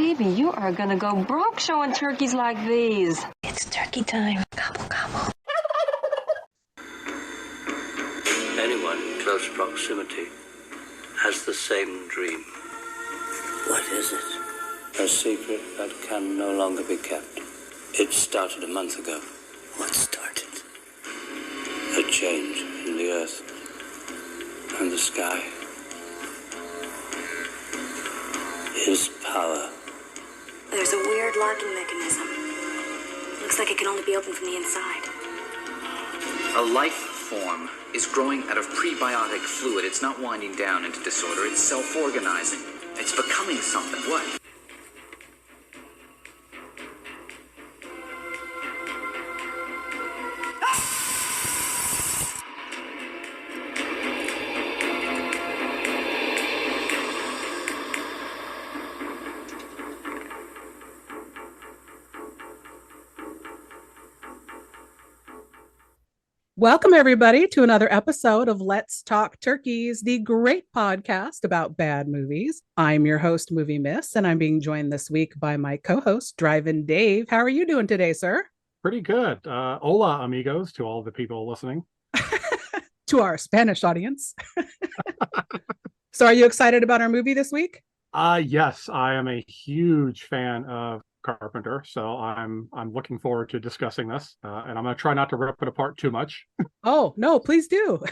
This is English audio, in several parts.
Baby, you are gonna go broke showing turkeys like these. It's turkey time. Gobble, gobble. Anyone in close proximity has the same dream. What is it? A secret that can no longer be kept. It started a month ago. What started? A change in the earth and the sky. His power. There's a weird locking mechanism. Looks like it can only be opened from the inside. A life form is growing out of prebiotic fluid. It's not winding down into disorder. It's self-organizing. It's becoming something. What? Welcome, everybody, to another episode of Let's Talk Turkeys, the great podcast about bad movies. I'm your host, Movie Miss, and I'm being joined this week by my co-host, Drivin' Dave. How are you doing today, sir? Pretty good. Hola, amigos, to all the people listening. To our Spanish audience. So are you excited about our movie this week? Yes, I am a huge fan of Carpenter, so I'm looking forward to discussing this, and I'm going to try not to rip it apart too much. Oh, no, please do.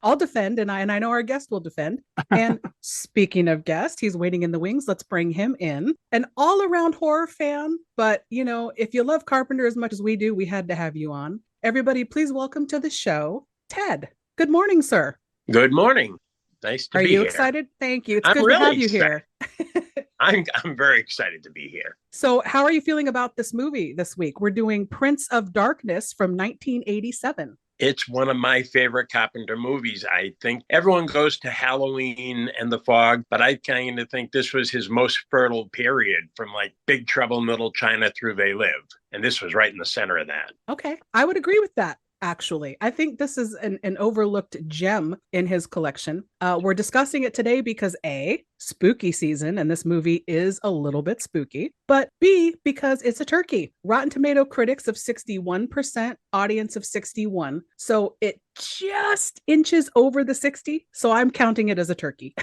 I'll defend, and I know our guest will defend. And speaking of guest, he's waiting in the wings. Let's bring him in. An all-around horror fan, but, you know, if you love Carpenter as much as we do, we had to have you on. Everybody, please welcome to the show, Ted. Good morning, sir. Good morning. Nice to be here. Are you excited? Thank you. It's I'm good really to have you excited. here. I'm very excited to be here. So how are you feeling about this movie this week? We're doing Prince of Darkness from 1987. It's one of my favorite Carpenter movies. I think everyone goes to Halloween and The Fog, but I kind of think this was his most fertile period, from like Big Trouble in Little China through They Live. And this was right in the center of that. Okay, I would agree with that. Actually, I think this is an overlooked gem in his collection. We're discussing it today because A, spooky season, and this movie is a little bit spooky, but B, because it's a turkey. Rotten Tomato critics of 61%, audience of 61. So it just inches over the 60. So I'm counting it as a turkey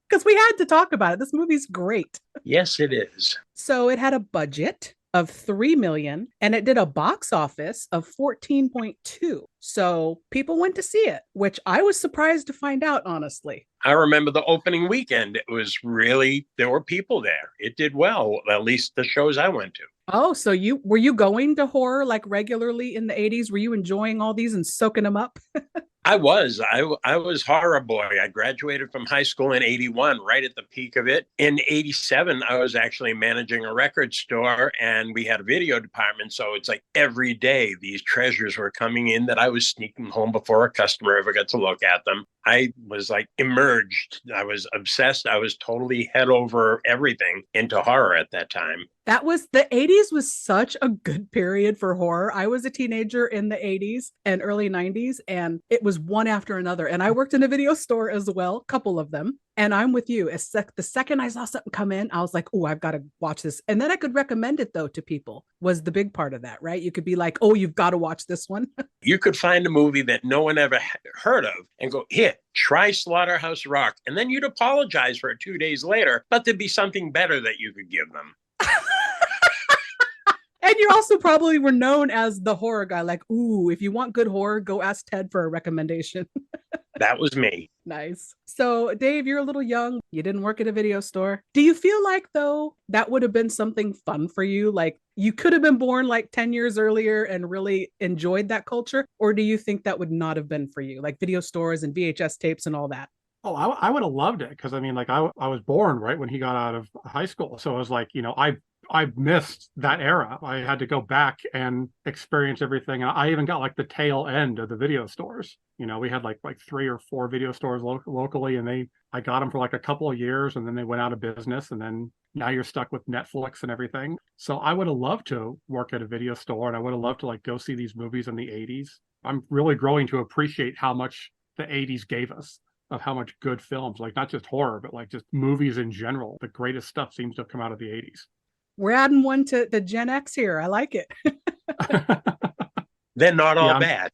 because we had to talk about it. This movie's great. Yes, it is. So it had a budget of $3 million, and it did a box office of 14.2. So people went to see it, which I was surprised to find out, honestly. I remember the opening weekend. It was really, there were people there. It did well, at least the shows I went to. Oh, so were you going to horror like regularly in the 80s? Were you enjoying all these and soaking them up? I was horror boy. I graduated from high school in 81, right at the peak of it. In 87, I was actually managing a record store, and we had a video department. So it's like every day these treasures were coming in that I was sneaking home before a customer ever got to look at them. I was like emerged. I was obsessed. I was totally head over everything into horror at that time. The 80s was such a good period for horror. I was a teenager in the 80s and early 90s, and it was one after another. And I worked in a video store as well, a couple of them. And I'm with you. The second I saw something come in, I was like, oh, I've got to watch this. And then I could recommend it, though, to people, was the big part of that, right? You could be like, oh, you've got to watch this one. You could find a movie that no one ever heard of and go, here, try Slaughterhouse Rock. And then you'd apologize for it 2 days later, but there'd be something better that you could give them. And you also probably were known as the horror guy. Like, ooh, if you want good horror, go ask Ted for a recommendation. That was me. Nice. So, Dave, you're a little young. You didn't work at a video store. Do you feel like, though, that would have been something fun for you? Like, you could have been born like 10 years earlier and really enjoyed that culture? Or do you think that would not have been for you? Like video stores and VHS tapes and all that? Oh, I would have loved it, because I mean, like I was born right when he got out of high school. So I was like, you know, I missed that era. I had to go back and experience everything. And I even got like the tail end of the video stores. You know, we had like 3 or 4 video stores locally, and I got them for like a couple of years, and then they went out of business. And then now you're stuck with Netflix and everything. So I would have loved to work at a video store, and I would have loved to like go see these movies in the 80s. I'm really growing to appreciate how much the 80s gave us. of how much good films, like not just horror, but like just movies in general, the greatest stuff seems to have come out of the 80s. We're adding one to the Gen X here. I like it. They're not all Yeah, bad.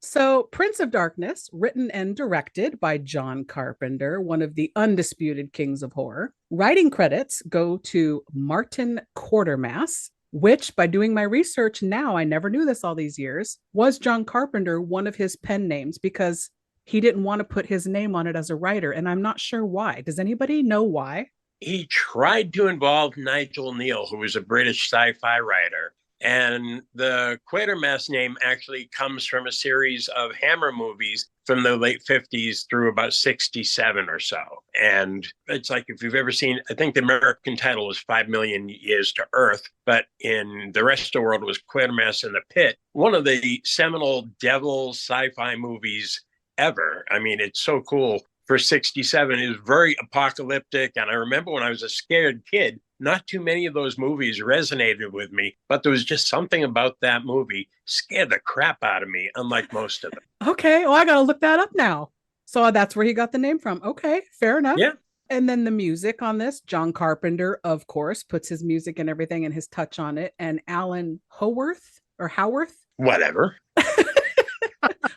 So, Prince of Darkness, written and directed by John Carpenter, one of the undisputed kings of horror. Writing credits go to Martin Quatermass, which, by doing my research now, I never knew this all these years, was John Carpenter one of his pen names because he didn't want to put his name on it as a writer. And I'm not sure why. Does anybody know why? He tried to involve Nigel Neal, who was a British sci-fi writer. And the Quatermass name actually comes from a series of Hammer movies from the late 50s through about 67 or so. And it's like, if you've ever seen, I think the American title was 5 Million Years to Earth, but in the rest of the world it was Quatermass in the Pit, one of the seminal devil sci-fi movies ever. I mean, it's so cool. For 67, it was very apocalyptic. And I remember when I was a scared kid, not too many of those movies resonated with me, but there was just something about that movie scared the crap out of me, unlike most of them. Okay, well, I got to look that up now. So that's where he got the name from. Okay, fair enough. Yeah. And then the music on this, John Carpenter, of course, puts his music and everything and his touch on it. And Alan Howarth or Howarth. Whatever.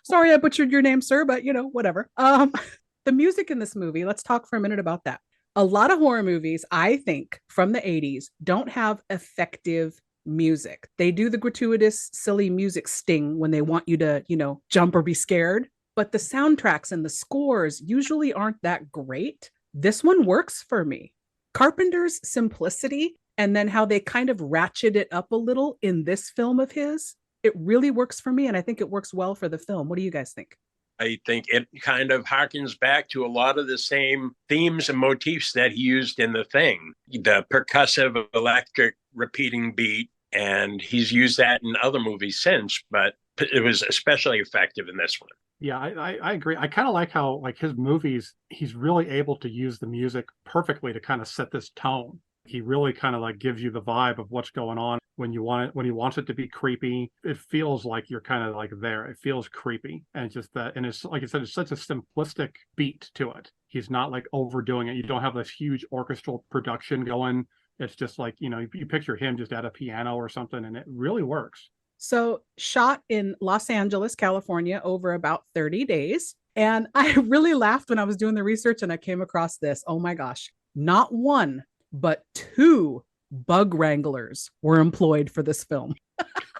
Sorry, I butchered your name, sir, but whatever. The music in this movie, let's talk for a minute about that. A lot of horror movies, I think, from the 80s don't have effective music. They do the gratuitous, silly music sting when they want you to, jump or be scared. But the soundtracks and the scores usually aren't that great. This one works for me. Carpenter's simplicity and then how they kind of ratchet it up a little in this film of his, it really works for me. And I think it works well for the film. What do you guys think? I think it kind of harkens back to a lot of the same themes and motifs that he used in The Thing, the percussive electric repeating beat. And he's used that in other movies since, but it was especially effective in this one. Yeah, I agree. I kind of like how, like, his movies, he's really able to use the music perfectly to kind of set this tone. He really kind of like gives you the vibe of what's going on when you want it, when he wants it to be creepy. It feels like you're kind of like there. It feels creepy. And just that, and it's like I said, it's such a simplistic beat to it. He's not like overdoing it. You don't have this huge orchestral production going. It's just like, you picture him just at a piano or something, and it really works. So, shot in Los Angeles, California, over about 30 days. And I really laughed when I was doing the research and I came across this. Oh my gosh, not one, but 2 bug wranglers were employed for this film.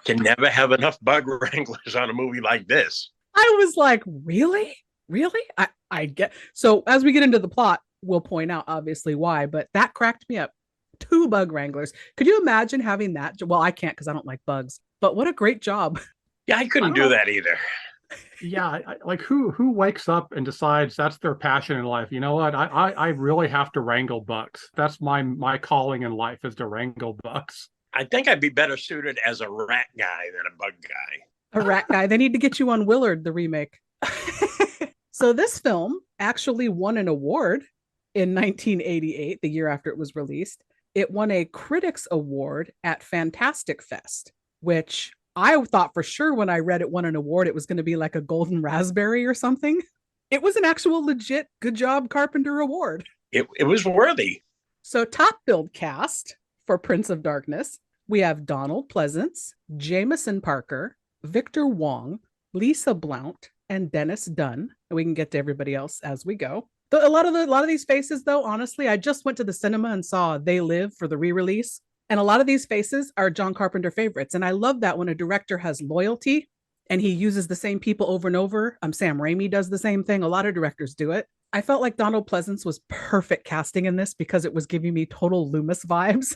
Can never have enough bug wranglers on a movie like this. I was like, really? Really? I get. So as we get into the plot, we'll point out obviously why, but that cracked me up. 2 bug wranglers. Could you imagine having that? Well, I can't because I don't like bugs, but what a great job. Yeah, I couldn't do that either. Yeah, like who wakes up and decides that's their passion in life? You know what? I really have to wrangle bugs. That's my calling in life, is to wrangle bugs. I think I'd be better suited as a rat guy than a bug guy. A rat guy. They need to get you on Willard, the remake. So this film actually won an award in 1988, the year after it was released. It won a Critics Award at Fantastic Fest, which I thought for sure when I read it won an award, it was going to be like a golden raspberry or something. It was an actual legit good job Carpenter award. It was worthy. So top billed cast for Prince of Darkness, we have Donald Pleasance, Jameson Parker, Victor Wong, Lisa Blount, and Dennis Dunn. And we can get to everybody else as we go. A lot of these faces, though, honestly, I just went to the cinema and saw They Live for the re-release. And a lot of these faces are John Carpenter favorites. And I love that when a director has loyalty and he uses the same people over and over. Sam Raimi does the same thing. A lot of directors do it. I felt like Donald Pleasance was perfect casting in this because it was giving me total Loomis vibes.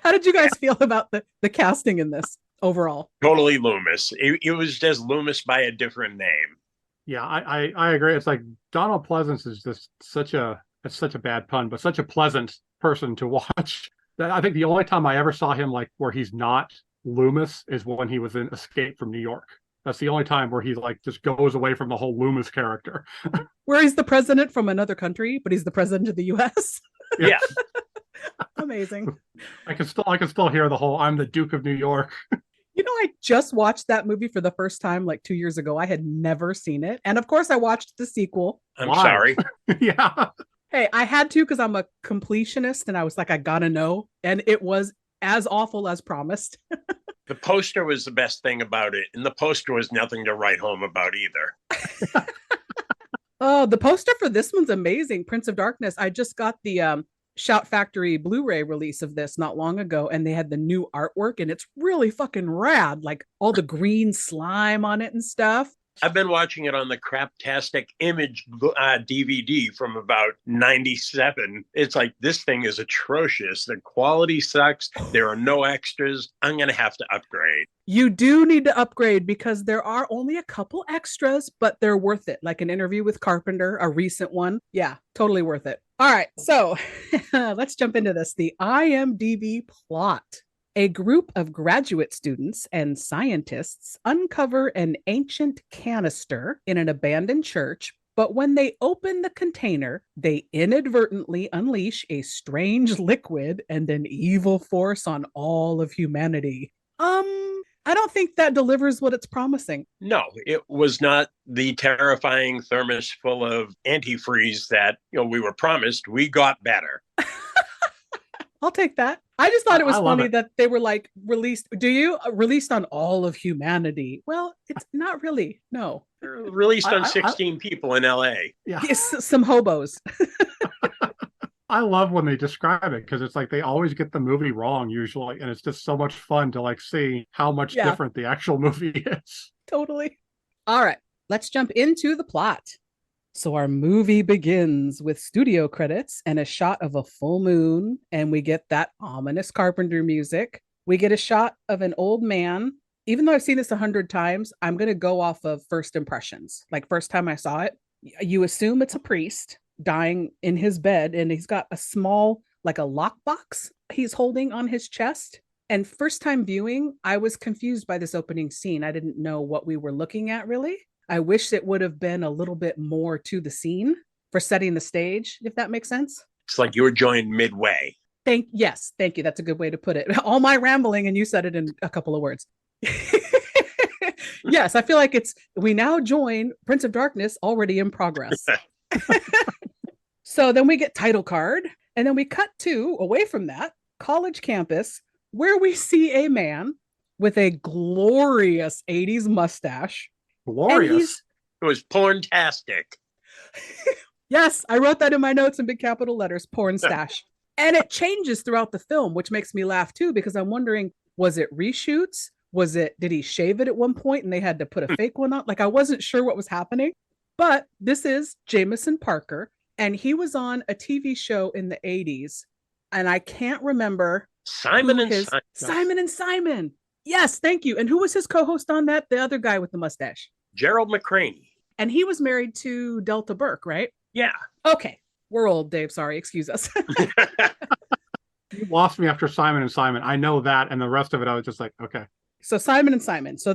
How did you guys feel about the casting in this overall? Totally Loomis. It was just Loomis by a different name. Yeah, I agree. It's like Donald Pleasance is just such a bad pun, but such a pleasant person to watch. I think the only time I ever saw him like where he's not Loomis is when he was in Escape from New York. That's the only time where he like just goes away from the whole Loomis character. Where he's the president from another country, but he's the president of the US. Yeah. Amazing. I can still hear the whole "I'm the Duke of New York." You know I just watched that movie for the first time like 2 years ago. I had never seen it. And of course, I watched the sequel. I'm Why? sorry. Yeah. Hey, I had to because I'm a completionist and I was like, I gotta know. And it was as awful as promised. The poster was the best thing about it, and the poster was nothing to write home about either. Oh, the poster for this one's amazing. Prince of Darkness. I just got the Shout Factory Blu-ray release of this not long ago, and they had the new artwork, and it's really fucking rad. Like all the green slime on it and stuff. I've been watching it on the Craptastic Image DVD from about 97. It's like, this thing is atrocious. The quality sucks. There are no extras. I'm going to have to upgrade. You do need to upgrade because there are only a couple extras, but they're worth it. Like an interview with Carpenter, a recent one. Yeah, totally worth it. All right, so let's jump into this. The IMDb plot. A group of graduate students and scientists uncover an ancient canister in an abandoned church, but when they open the container, they inadvertently unleash a strange liquid and an evil force on all of humanity. I don't think that delivers what it's promising. No, it was not the terrifying thermos full of antifreeze that we were promised. We got better. I'll take that. I just thought it was funny it. that they were like released. Released on all of humanity? Well, it's not really. No. Released on 16 people in LA. Yeah. It's some hobos. I love when they describe it because it's like they always get the movie wrong usually. And it's just so much fun to like see how much different the actual movie is. Totally. All right. Let's jump into the plot. So our movie begins with studio credits and a shot of a full moon, and we get that ominous Carpenter music. We get a shot of an old man. Even though I've seen this 100 times, I'm going to go off of first impressions. Like first time I saw it, you assume it's a priest dying in his bed, and he's got a small, like a lockbox he's holding on his chest. And first time viewing, I was confused by this opening scene. I didn't know what we were looking at really. I wish it would have been a little bit more to the scene for setting the stage, if that makes sense. It's like you were joined midway. Thank you. That's a good way to put it. All my rambling and you said it in a couple of words. Yes, I feel like we now join Prince of Darkness already in progress. So then we get title card, and then we cut to, away from that, college campus, where we see a man with a glorious 80s mustache. Glorious. It was porntastic. Yes, I wrote that in my notes in big capital letters, porn stash. And it changes throughout the film, which makes me laugh too, because I'm wondering, was it reshoots? Did he shave it at one point and they had to put a fake one on? Like, I wasn't sure what was happening. But this is Jameson Parker, and he was on a TV show in the 80s. And I can't remember. Simon and Simon. Yes, thank you. And who was his co-host on that? The other guy with the mustache. Gerald McCraney. And he was married to Delta Burke, right? Yeah. Okay. We're old, Dave. Sorry. Excuse us. You lost me after Simon and Simon. I know that. And the rest of it, I was just like, okay. So Simon and Simon. So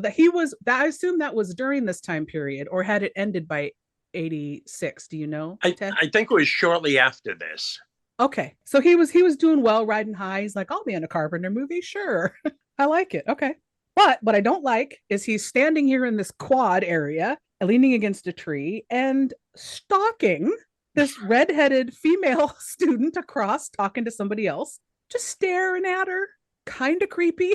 I assume that was during this time period, or had it ended by 86? Do you know, Ted? I think it was shortly after this. Okay. So he was doing well, riding high. He's like, I'll be in a Carpenter movie. Sure. I like it. Okay. But what I don't like is he's standing here in this quad area, leaning against a tree and stalking this redheaded female student across, talking to somebody else, just staring at her. Kind of creepy.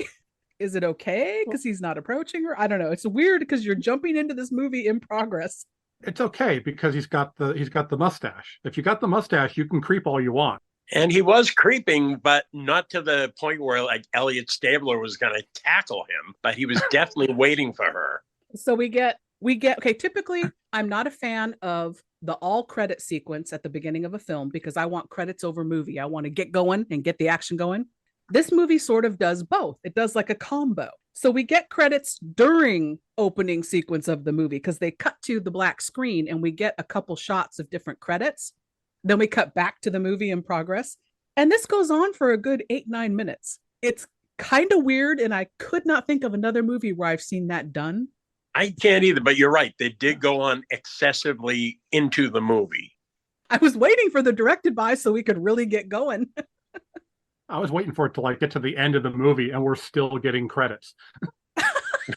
Is it okay? Because he's not approaching her. I don't know. It's weird because you're jumping into this movie in progress. It's okay because he's got the mustache. If you got the mustache, you can creep all you want. And he was creeping, but not to the point where like Elliot Stabler was going to tackle him, but he was definitely waiting for her. So we get, okay, typically I'm not a fan of the all credit sequence at the beginning of a film because I want credits over movie. I want to get going and get the action going. This movie sort of does both. It does like a combo. So we get credits during opening sequence of the movie because they cut to the black screen and we get a couple shots of different credits. Then we cut back to the movie in progress. And this goes on for a good 8-9 minutes. It's kind of weird. And I could not think of another movie where I've seen that done. I can't either, but you're right. They did go on excessively into the movie. I was waiting for the directed by so we could really get going. I was waiting for it to like get to the end of the movie and we're still getting credits.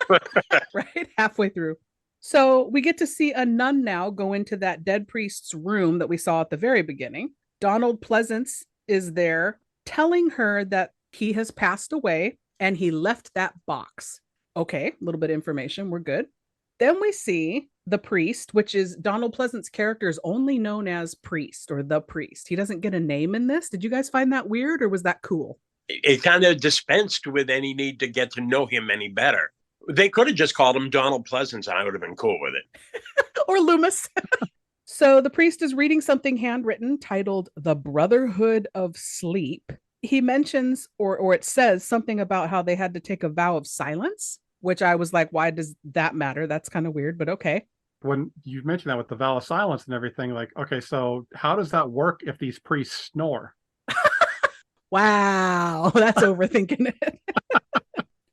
right? Halfway through. So we get to see a nun now go into that dead priest's room that we saw at the very beginning. Donald Pleasance is there telling her that he has passed away and he left that box. Okay, a little bit of information. We're good. Then we see the priest, which is Donald Pleasance's character is only known as Priest or the Priest. He doesn't get a name in this. Did you guys find that weird or was that cool? It kind of dispensed with any need to get to know him any better. They could have just called him Donald Pleasance. I would have been cool with it. Or Loomis. So the priest is reading something handwritten titled The Brotherhood of Sleep. He mentions, or it says something about how they had to take a vow of silence, which I was like, why does that matter? That's kind of weird, but okay. When you mentioned that with the vow of silence and everything, like, okay, so how does that work if these priests snore? Wow, that's overthinking it.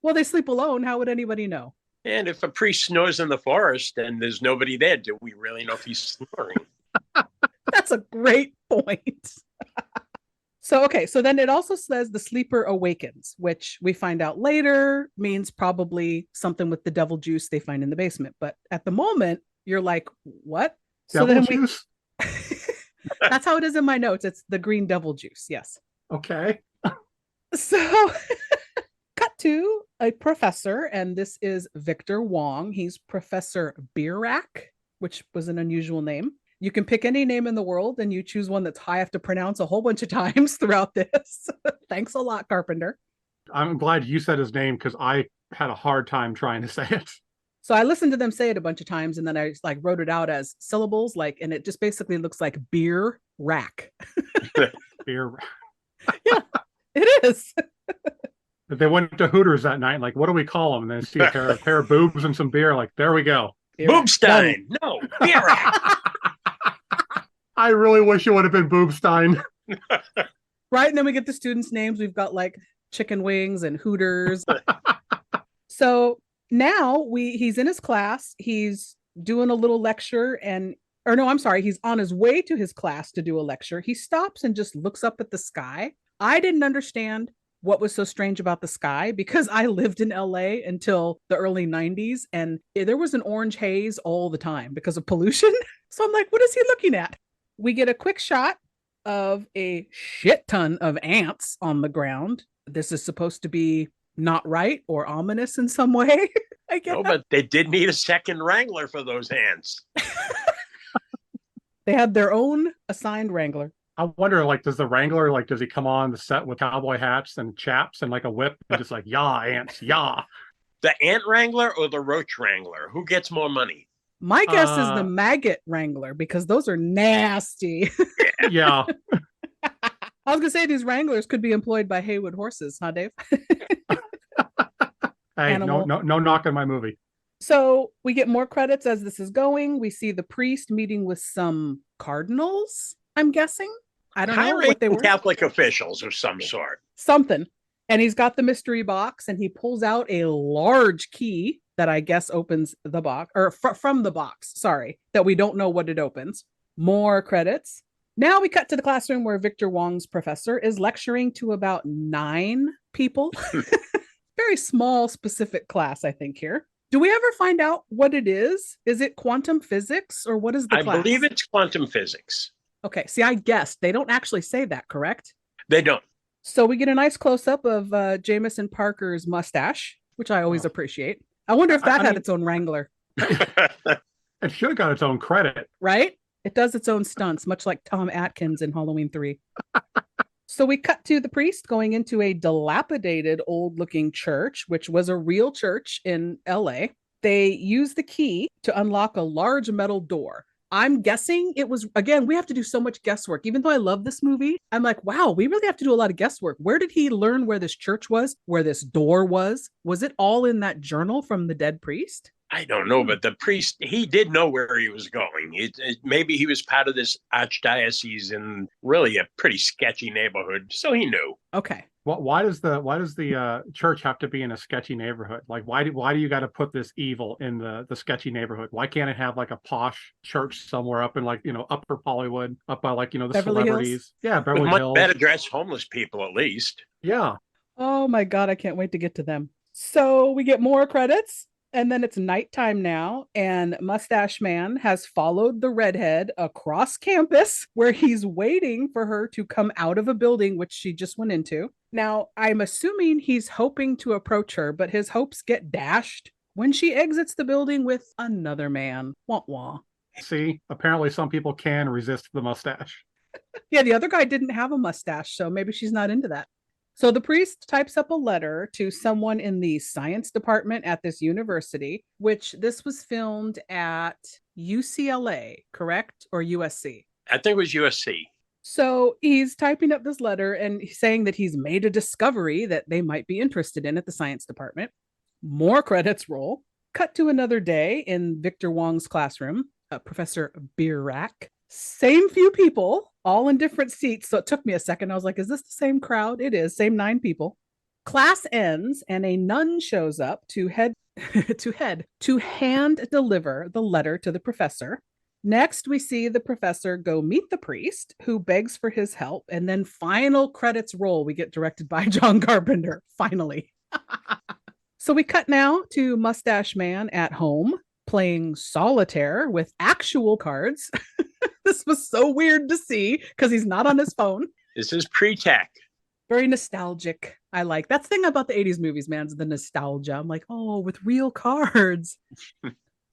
Well, they sleep alone. How would anybody know? And if a priest snores in the forest and there's nobody there, do we really know if he's snoring? That's a great point. So then it also says the sleeper awakens, which we find out later means probably something with the devil juice they find in the basement. But at the moment, you're like, what? Devil juice? That's how it is in my notes. It's the green devil juice. Yes. Okay. So cut to a professor, and this is Victor Wong. He's Professor Birack, which was an unusual name. You can pick any name in the world and you choose one that's I have to pronounce a whole bunch of times throughout this. Thanks a lot, Carpenter. I'm glad you said his name because I had a hard time trying to say it. So I listened to them say it a bunch of times and then I like wrote it out as syllables, and it just basically looks like beer rack. Beer rack. Yeah, it is. They went to Hooters that night, like, what do we call them? And they see a pair of boobs and some beer, like, there we go. Boobstein. No, beer rack. I really wish it would have been Boobstein. Right, and then we get the students' names. We've got like chicken wings and Hooters. So now he's in his class. He's doing a little lecture he's on his way to his class to do a lecture. He stops and just looks up at the sky. I didn't understand what was so strange about the sky because I lived in LA until the early 90s and there was an orange haze all the time because of pollution. So I'm like, what is he looking at? We get a quick shot of a shit ton of ants on the ground. This is supposed to be not right or ominous in some way, I guess. No, but they did need a second wrangler for those ants. They had their own assigned wrangler. I wonder, like, does the wrangler, like, does he come on the set with cowboy hats and chaps and like a whip and just like, yah, ants, yah? The ant wrangler or the roach wrangler? Who gets more money? My guess is the maggot wrangler because those are nasty. Yeah. I was going to say these wranglers could be employed by Haywood horses, huh, Dave? Hey, no knock on my movie. So we get more credits as this is going. We see the priest meeting with some cardinals, I'm guessing. I don't know what they were. Catholic officials of some sort. Something. And he's got the mystery box and he pulls out a large key that I guess opens the box or from the box. Sorry, that we don't know what it opens. More credits. Now we cut to the classroom where Victor Wong's professor is lecturing to about 9 people. Very small, specific class, I think, here. Do we ever find out what it is? Is it quantum physics or what is the class? I believe it's quantum physics. Okay, see, I guessed. They don't actually say that, correct? They don't. So we get a nice close-up of Jameson Parker's mustache, which I always appreciate. I wonder if that had its own wrangler. It should have got its own credit. Right? It does its own stunts, much like Tom Atkins in Halloween 3. So we cut to the priest going into a dilapidated old-looking church, which was a real church in LA. They use the key to unlock a large metal door. I'm guessing it was, again, we have to do so much guesswork. Even though I love this movie, I'm like, wow, we really have to do a lot of guesswork. Where did he learn where this church was, where this door was? Was it all in that journal from the dead priest? I don't know, but the priest, he did know where he was going. Maybe he was part of this archdiocese in really a pretty sketchy neighborhood, so he knew. Okay. Why does the church have to be in a sketchy neighborhood? Like, why do you got to put this evil in the sketchy neighborhood? Why can't it have like a posh church somewhere up in, like, Upper Hollywood, up by, like, the Beverly celebrities? Hills? Yeah, Beverly Much Hills. better dressed homeless people, at least. Yeah. Oh my God, I can't wait to get to them. So we get more credits, and then it's nighttime now, and Mustache Man has followed the redhead across campus where he's waiting for her to come out of a building which she just went into. Now, I'm assuming he's hoping to approach her, but his hopes get dashed when she exits the building with another man. Wah wah. See, apparently some people can resist the mustache. Yeah, the other guy didn't have a mustache, so maybe she's not into that. So the priest types up a letter to someone in the science department at this university, which this was filmed at UCLA, correct? Or USC? I think it was USC. So he's typing up this letter and saying that he's made a discovery that they might be interested in at the science department. More credits roll. Cut to another day in Victor Wong's classroom, Professor Birack. Same few people, all in different seats. So it took me a second. I was like, is this the same crowd? It is, same 9 people. Class ends and a nun shows up to hand deliver the letter to the professor. Next, we see the professor go meet the priest, who begs for his help. And then final credits roll. We get directed by John Carpenter, finally. So we cut now to Mustache Man at home, playing solitaire with actual cards. This was so weird to see because he's not on his phone. This is pre-tech. Very nostalgic. I like that thing about the 80s movies, man, is the nostalgia. I'm like, oh, with real cards.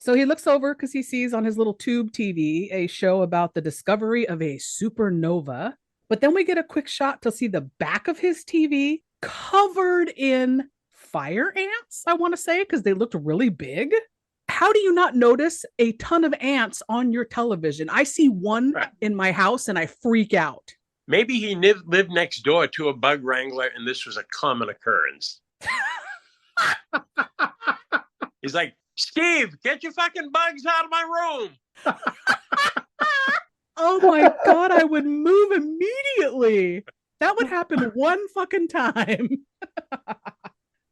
So he looks over because he sees on his little tube TV a show about the discovery of a supernova. But then we get a quick shot to see the back of his TV covered in fire ants, I want to say, because they looked really big. How do you not notice a ton of ants on your television? I see one in my house and I freak out. Maybe he lived next door to a bug wrangler and this was a common occurrence. He's like, Steve, get your fucking bugs out of my room. Oh my God, I would move immediately. That would happen one fucking time.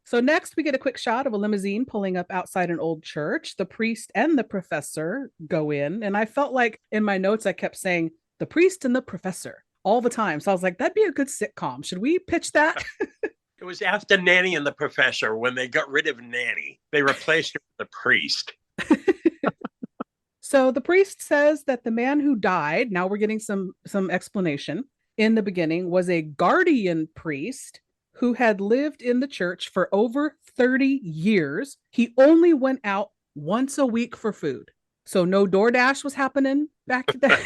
So next we get a quick shot of a limousine pulling up outside an old church. The priest and the professor go in. And I felt like in my notes, I kept saying the priest and the professor all the time. So I was like, that'd be a good sitcom. Should we pitch that? It was after Nanny and the Professor. When they got rid of Nanny, they replaced her with the priest. So the priest says that the man who died, now we're getting some explanation, in the beginning was a guardian priest who had lived in the church for over 30 years. He only went out once a week for food. So no DoorDash was happening back then.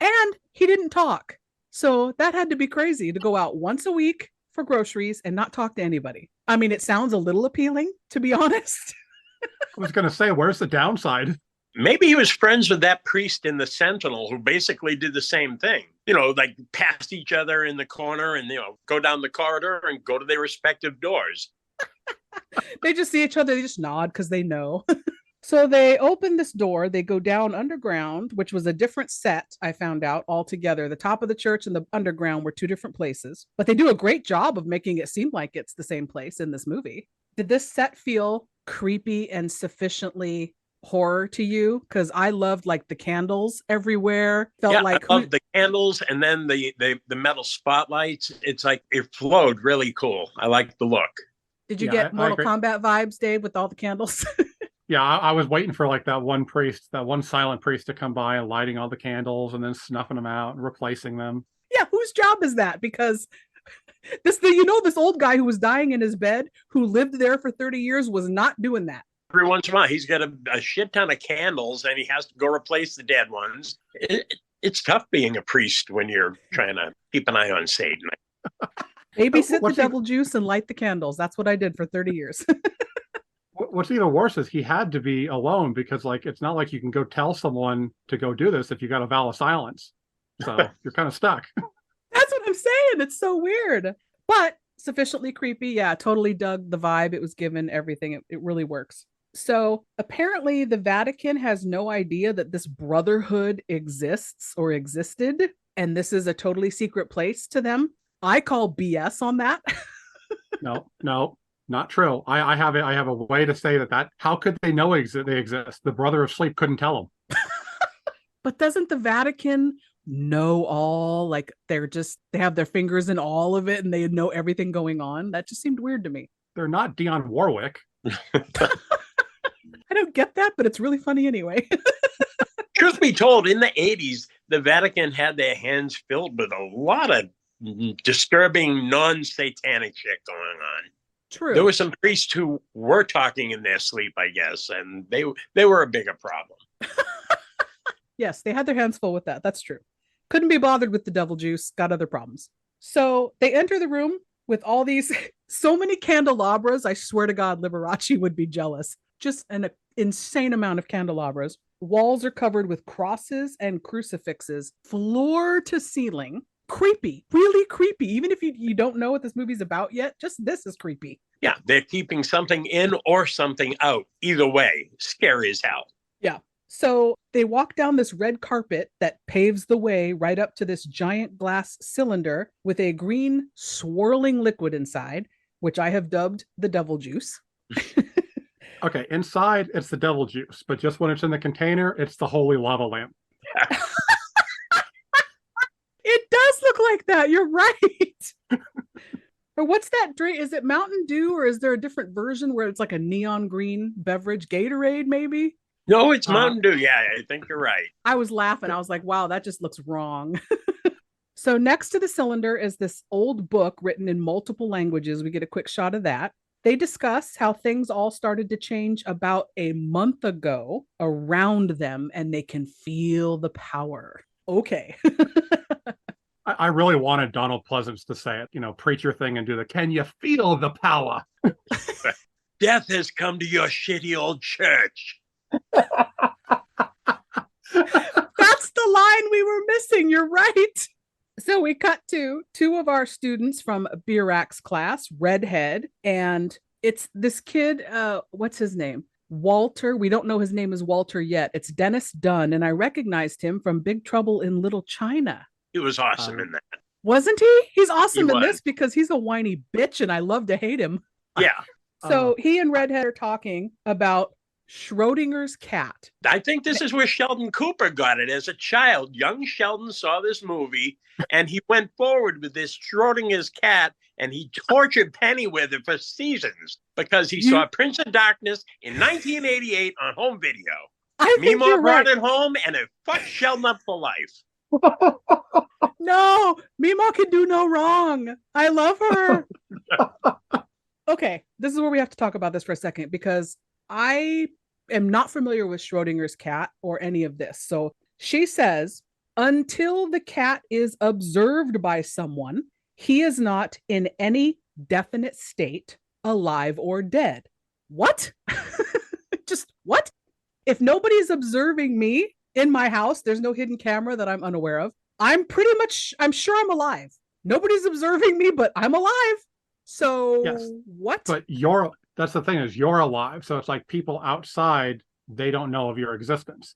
And he didn't talk. So that had to be crazy to go out once a week for groceries and not talk to anybody. I mean, it sounds a little appealing, to be honest. I was going to say, where's the downside? Maybe he was friends with that priest in the Sentinel who basically did the same thing. You know, like passed each other in the corner and, go down the corridor and go to their respective doors. They just see each other. They just nod because they know. So they open this door. They go down underground, which was a different set, I found out altogether. The top of the church and the underground were 2 different places. But they do a great job of making it seem like it's the same place in this movie. Did this set feel creepy and sufficiently horror to you? Because I loved like the candles everywhere. Felt like I loved the candles and then the metal spotlights. It's like it flowed really cool. I liked the look. Did you get Mortal Kombat vibes, Dave, with all the candles? Yeah, I was waiting for like that one silent priest to come by and lighting all the candles and then snuffing them out and replacing them. Yeah, whose job is that? Because this old guy who was dying in his bed, who lived there for 30 years, was not doing that. Every once in a while, he's got a shit ton of candles and he has to go replace the dead ones. It's tough being a priest when you're trying to keep an eye on Satan. Babysit the devil juice and light the candles. That's what I did for 30 years. What's even worse is he had to be alone because, like, it's not like you can go tell someone to go do this if you got a vow of silence. So you're kind of stuck. That's what I'm saying. It's so weird, but sufficiently creepy. Yeah, totally dug the vibe it was given, everything. It really works. So apparently the Vatican has no idea that this brotherhood exists or existed, and this is a totally secret place to them. I call BS on that. No. Not true. I have a way to say that how could they know they exist? The brother of sleep couldn't tell them. But doesn't the Vatican know all? Like they have their fingers in all of it and they know everything going on? That just seemed weird to me. they're not Dionne Warwick. I don't get that, but it's really funny anyway. Truth be told, in the 80s, the Vatican had their hands filled with a lot of disturbing, non-satanic shit going on. True. There were some priests who were talking in their sleep, I guess, and they were a bigger problem. Yes, they had their hands full with that. That's true. Couldn't be bothered with the devil juice, got other problems. So they enter the room with all these, so many candelabras. I swear to God, Liberace would be jealous. Just an insane amount of candelabras. Walls are covered with crosses and crucifixes, floor to ceiling. Creepy, really creepy. Even if you don't know what this movie's about yet, just this is creepy. Yeah, they're keeping something in or something out. Either way, scary as hell. Yeah. So they walk down this red carpet that paves the way right up to this giant glass cylinder with a green swirling liquid inside, which I have dubbed the devil juice. Okay, inside it's the devil juice, but just when it's in the container, it's the holy lava lamp. It does look like that. You're right. Or what's that drink? Is it Mountain Dew, or is there a different version where it's like a neon green beverage? Gatorade, maybe? No, it's Mountain Dew. Yeah, I think you're right. I was laughing. I was like, wow, that just looks wrong. So next to the cylinder is this old book written in multiple languages. We get a quick shot of that. They discuss how things all started to change about a month ago around them, and they can feel the power. Okay. I really wanted Donald Pleasance to say it, preach your thing and do the, can you feel the power? Death has come to your shitty old church. That's the line we were missing. You're right. So we cut to two of our students from Birak's class, Redhead, and it's this kid, what's his name? Walter. We don't know his name is Walter yet. It's Dennis Dunn, and I recognized him from Big Trouble in Little China. He was awesome in that. Wasn't he? He's awesome He in was. this because he's a whiny bitch, and I love to hate him. Yeah. So he and Redhead are talking about Schrodinger's cat. I think this is where Sheldon Cooper got it as a child. Young Sheldon saw this movie and he went forward with this Schrodinger's cat and he tortured Penny with it for seasons because he saw Prince of Darkness in 1988 on home video. I think Mimo you're brought right. it home and it fucked Sheldon up for life. No, Mimo can do no wrong. I love her. Okay, this is where we have to talk about this for a second because I am not familiar with Schrodinger's cat or any of this. So she says, until the cat is observed by someone, he is not in any definite state, alive or dead. What? Just what? If nobody's observing me in my house, there's no hidden camera that I'm unaware of. I'm sure I'm alive. Nobody's observing me, but I'm alive. So Yes. what? But that's the thing is you're alive. So it's like people outside, they don't know of your existence.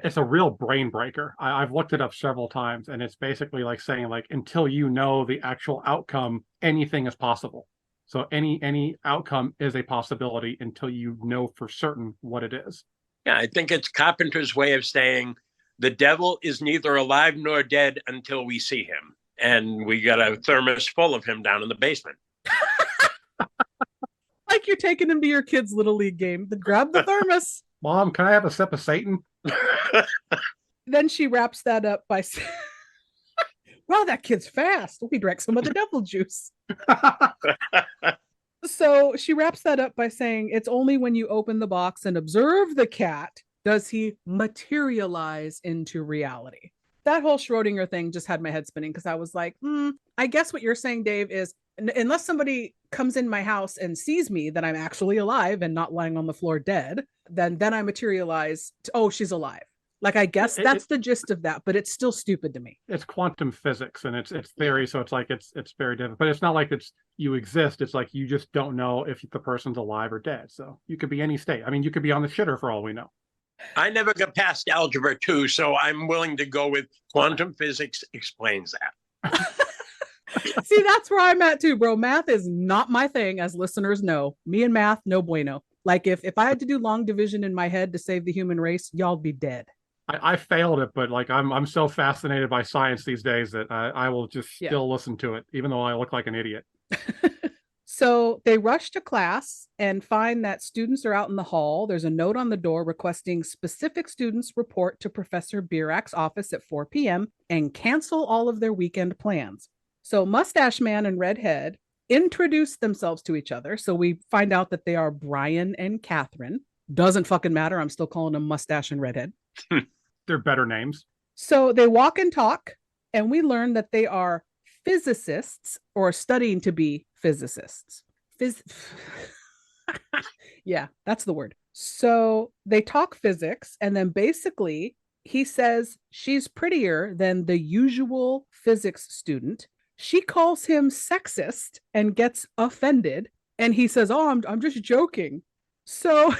It's a real brain breaker. I've looked it up several times and it's basically like saying like, until you know the actual outcome, anything is possible. So any outcome is a possibility until you know for certain what it is. Yeah, I think it's Carpenter's way of saying the devil is neither alive nor dead until we see him. And we got a thermos full of him down in the basement. Like you're taking him to your kid's little league game. Then grab the thermos. Mom, can I have a sip of Satan? Then she wraps that up by saying, wow, that kid's fast. We drank some of the devil juice. So she wraps that up by saying, it's only when you open the box and observe the cat does he materialize into reality. That whole Schrodinger thing just had my head spinning because I was like, I guess what you're saying, Dave, is unless somebody comes in my house and sees me that I'm actually alive and not lying on the floor dead, then I materialize oh, she's alive. Like, I guess that's the gist of that, but it's still stupid to me. It's quantum physics and it's theory. So it's like, it's very different, but it's not like you exist. It's like, you just don't know if the person's alive or dead. So you could be any state. I mean, you could be on the shitter for all we know. I never got past algebra 2, so I'm willing to go with quantum physics explains that. See, that's where I'm at too, bro. Math is not my thing, as listeners know. Me and math, no bueno. Like if I had to do long division in my head to save the human race, y'all be dead. I failed it, but like I'm so fascinated by science these days that I will just still listen to it, even though I look like an idiot. So they rush to class and find that students are out in the hall. There's a note on the door requesting specific students report to Professor Birak's office at 4 p.m. and cancel all of their weekend plans. So Mustache Man and Redhead introduce themselves to each other. So we find out that they are Brian and Catherine. Doesn't fucking matter. I'm still calling them Mustache and Redhead. They're better names. So they walk and talk, and we learn that they are physicists or studying to be physicists. Yeah, that's the word. So they talk physics, and then basically he says she's prettier than the usual physics student. She calls him sexist and gets offended, and he says, "Oh, I'm just joking." So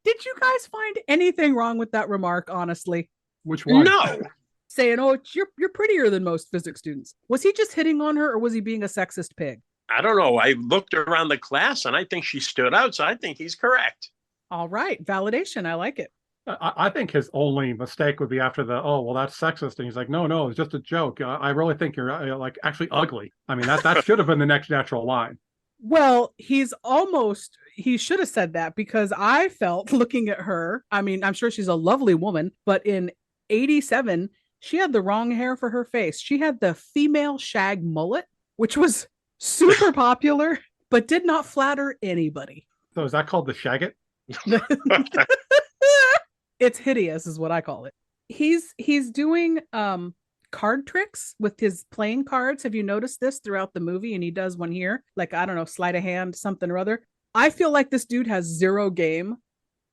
did you guys find anything wrong with that remark, honestly? Which one? No. Saying, "Oh, you're prettier than most physics students." Was he just hitting on her, or was he being a sexist pig? I don't know. I looked around the class and I think she stood out, so I think he's correct. All right, validation. I like it. I think his only mistake would be after the, "Oh, well, that's sexist," and he's like, no, it's just a joke. I really think you're like actually ugly. I mean, that should have been the next natural line. Well, he should have said that, because I felt looking at her, I mean, I'm sure she's a lovely woman, but in 87, she had the wrong hair for her face. She had the female shag mullet, which was super popular, but did not flatter anybody. So is that called the Shagget? It's hideous is what I call it. He's doing card tricks with his playing cards. Have you noticed this throughout the movie? And he does one here, like, I don't know, sleight of hand, something or other. I feel like this dude has zero game.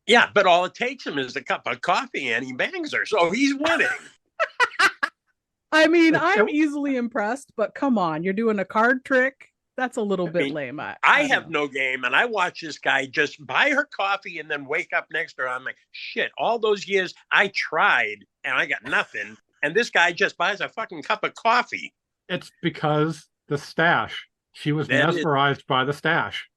Yeah, but all it takes him is a cup of coffee and he bangs her, so he's winning. I mean, I'm easily impressed, but come on, you're doing a card trick. That's a little bit lame. I have no game, and I watch this guy just buy her coffee and then wake up next to her. I'm like, shit, all those years I tried and I got nothing. And this guy just buys a fucking cup of coffee. It's because the stash. She was mesmerized by the stash.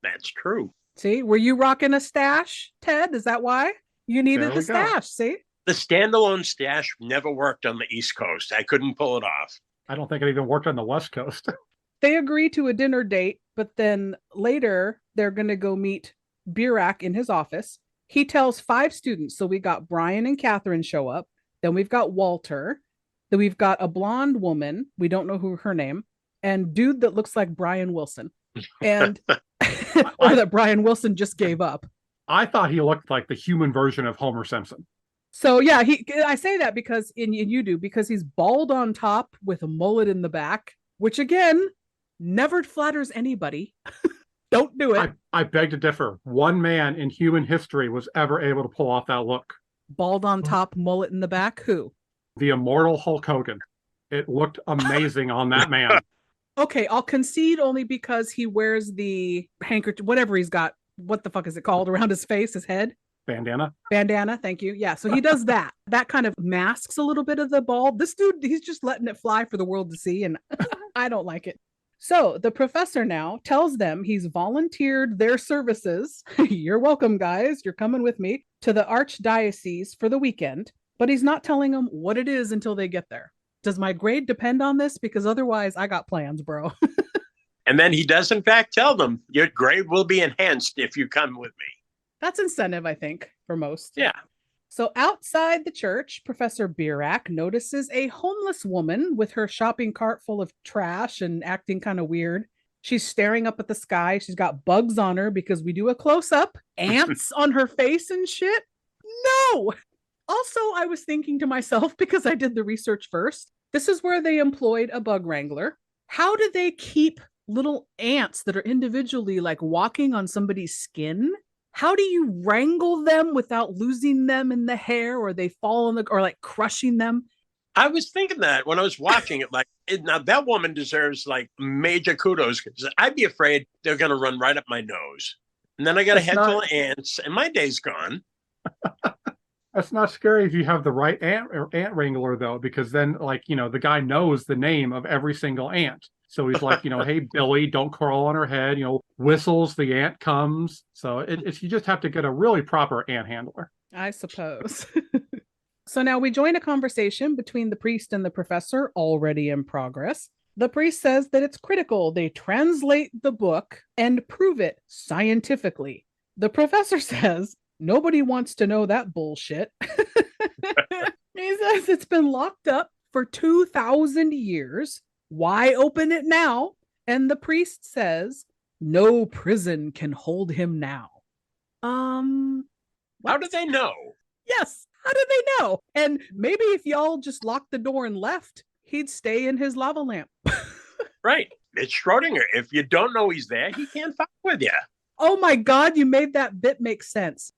That's true. See, were you rocking a stash, Ted? Is that why you needed the stash? See? The standalone stash never worked on the East Coast. I couldn't pull it off. I don't think it even worked on the West Coast. They agree to a dinner date, but then later they're going to go meet Birak in his office. He tells 5 students. So we got Brian and Catherine show up. Then we've got Walter. Then we've got a blonde woman. We don't know who her name. And dude that looks like Brian Wilson. And or that Brian Wilson just gave up. I thought he looked like the human version of Homer Simpson. So yeah, I say that because you do, because he's bald on top with a mullet in the back, which again, never flatters anybody. Don't do it. I beg to differ. One man in human history was ever able to pull off that look. Bald on top, mullet in the back. Who? The immortal Hulk Hogan. It looked amazing on that man. Okay, I'll concede only because he wears the handkerchief, whatever he's got. What the fuck is it called around his face, his head? Bandana. Thank you. Yeah, so he does that. That kind of masks a little bit of the bald. This dude, he's just letting it fly for the world to see, and I don't like it. So the professor now tells them he's volunteered their services. You're welcome, guys. You're coming with me to the archdiocese for the weekend, but he's not telling them what it is until they get there. Does my grade depend on this? Because otherwise I got plans, bro. And then he does in fact tell them, your grade will be enhanced if you come with me. That's incentive, I think, for most. Yeah. So outside the church, Professor Birak notices a homeless woman with her shopping cart full of trash and acting kind of weird. She's staring up at the sky. She's got bugs on her because we do a close-up. Ants on her face and shit. No! Also, I was thinking to myself, because I did the research first, this is where they employed a bug wrangler. How do they keep little ants that are individually like walking on somebody's skin? How do you wrangle them without losing them in the hair, or they fall on the, or like crushing them? I was thinking that when I was watching it, like, now that woman deserves like major kudos, because I'd be afraid they're going to run right up my nose. And then I got a head full of ants and my day's gone. That's not scary if you have the right ant wrangler, though, because then, like, the guy knows the name of every single ant. So he's like, hey, Billy, don't crawl on her head, whistles, the ant comes. So you just have to get a really proper ant handler. I suppose. So now we join a conversation between the priest and the professor, already in progress. The priest says that it's critical they translate the book and prove it scientifically. The professor says nobody wants to know that bullshit. He says it's been locked up for 2,000 years. Why open it now? And the priest says no prison can hold him now. How do they know? Yes. How did they know? And maybe if y'all just locked the door and left, he'd stay in his lava lamp. Right. It's Schrodinger. If you don't know he's there, he can't fuck with you. Oh my God, you made that bit make sense.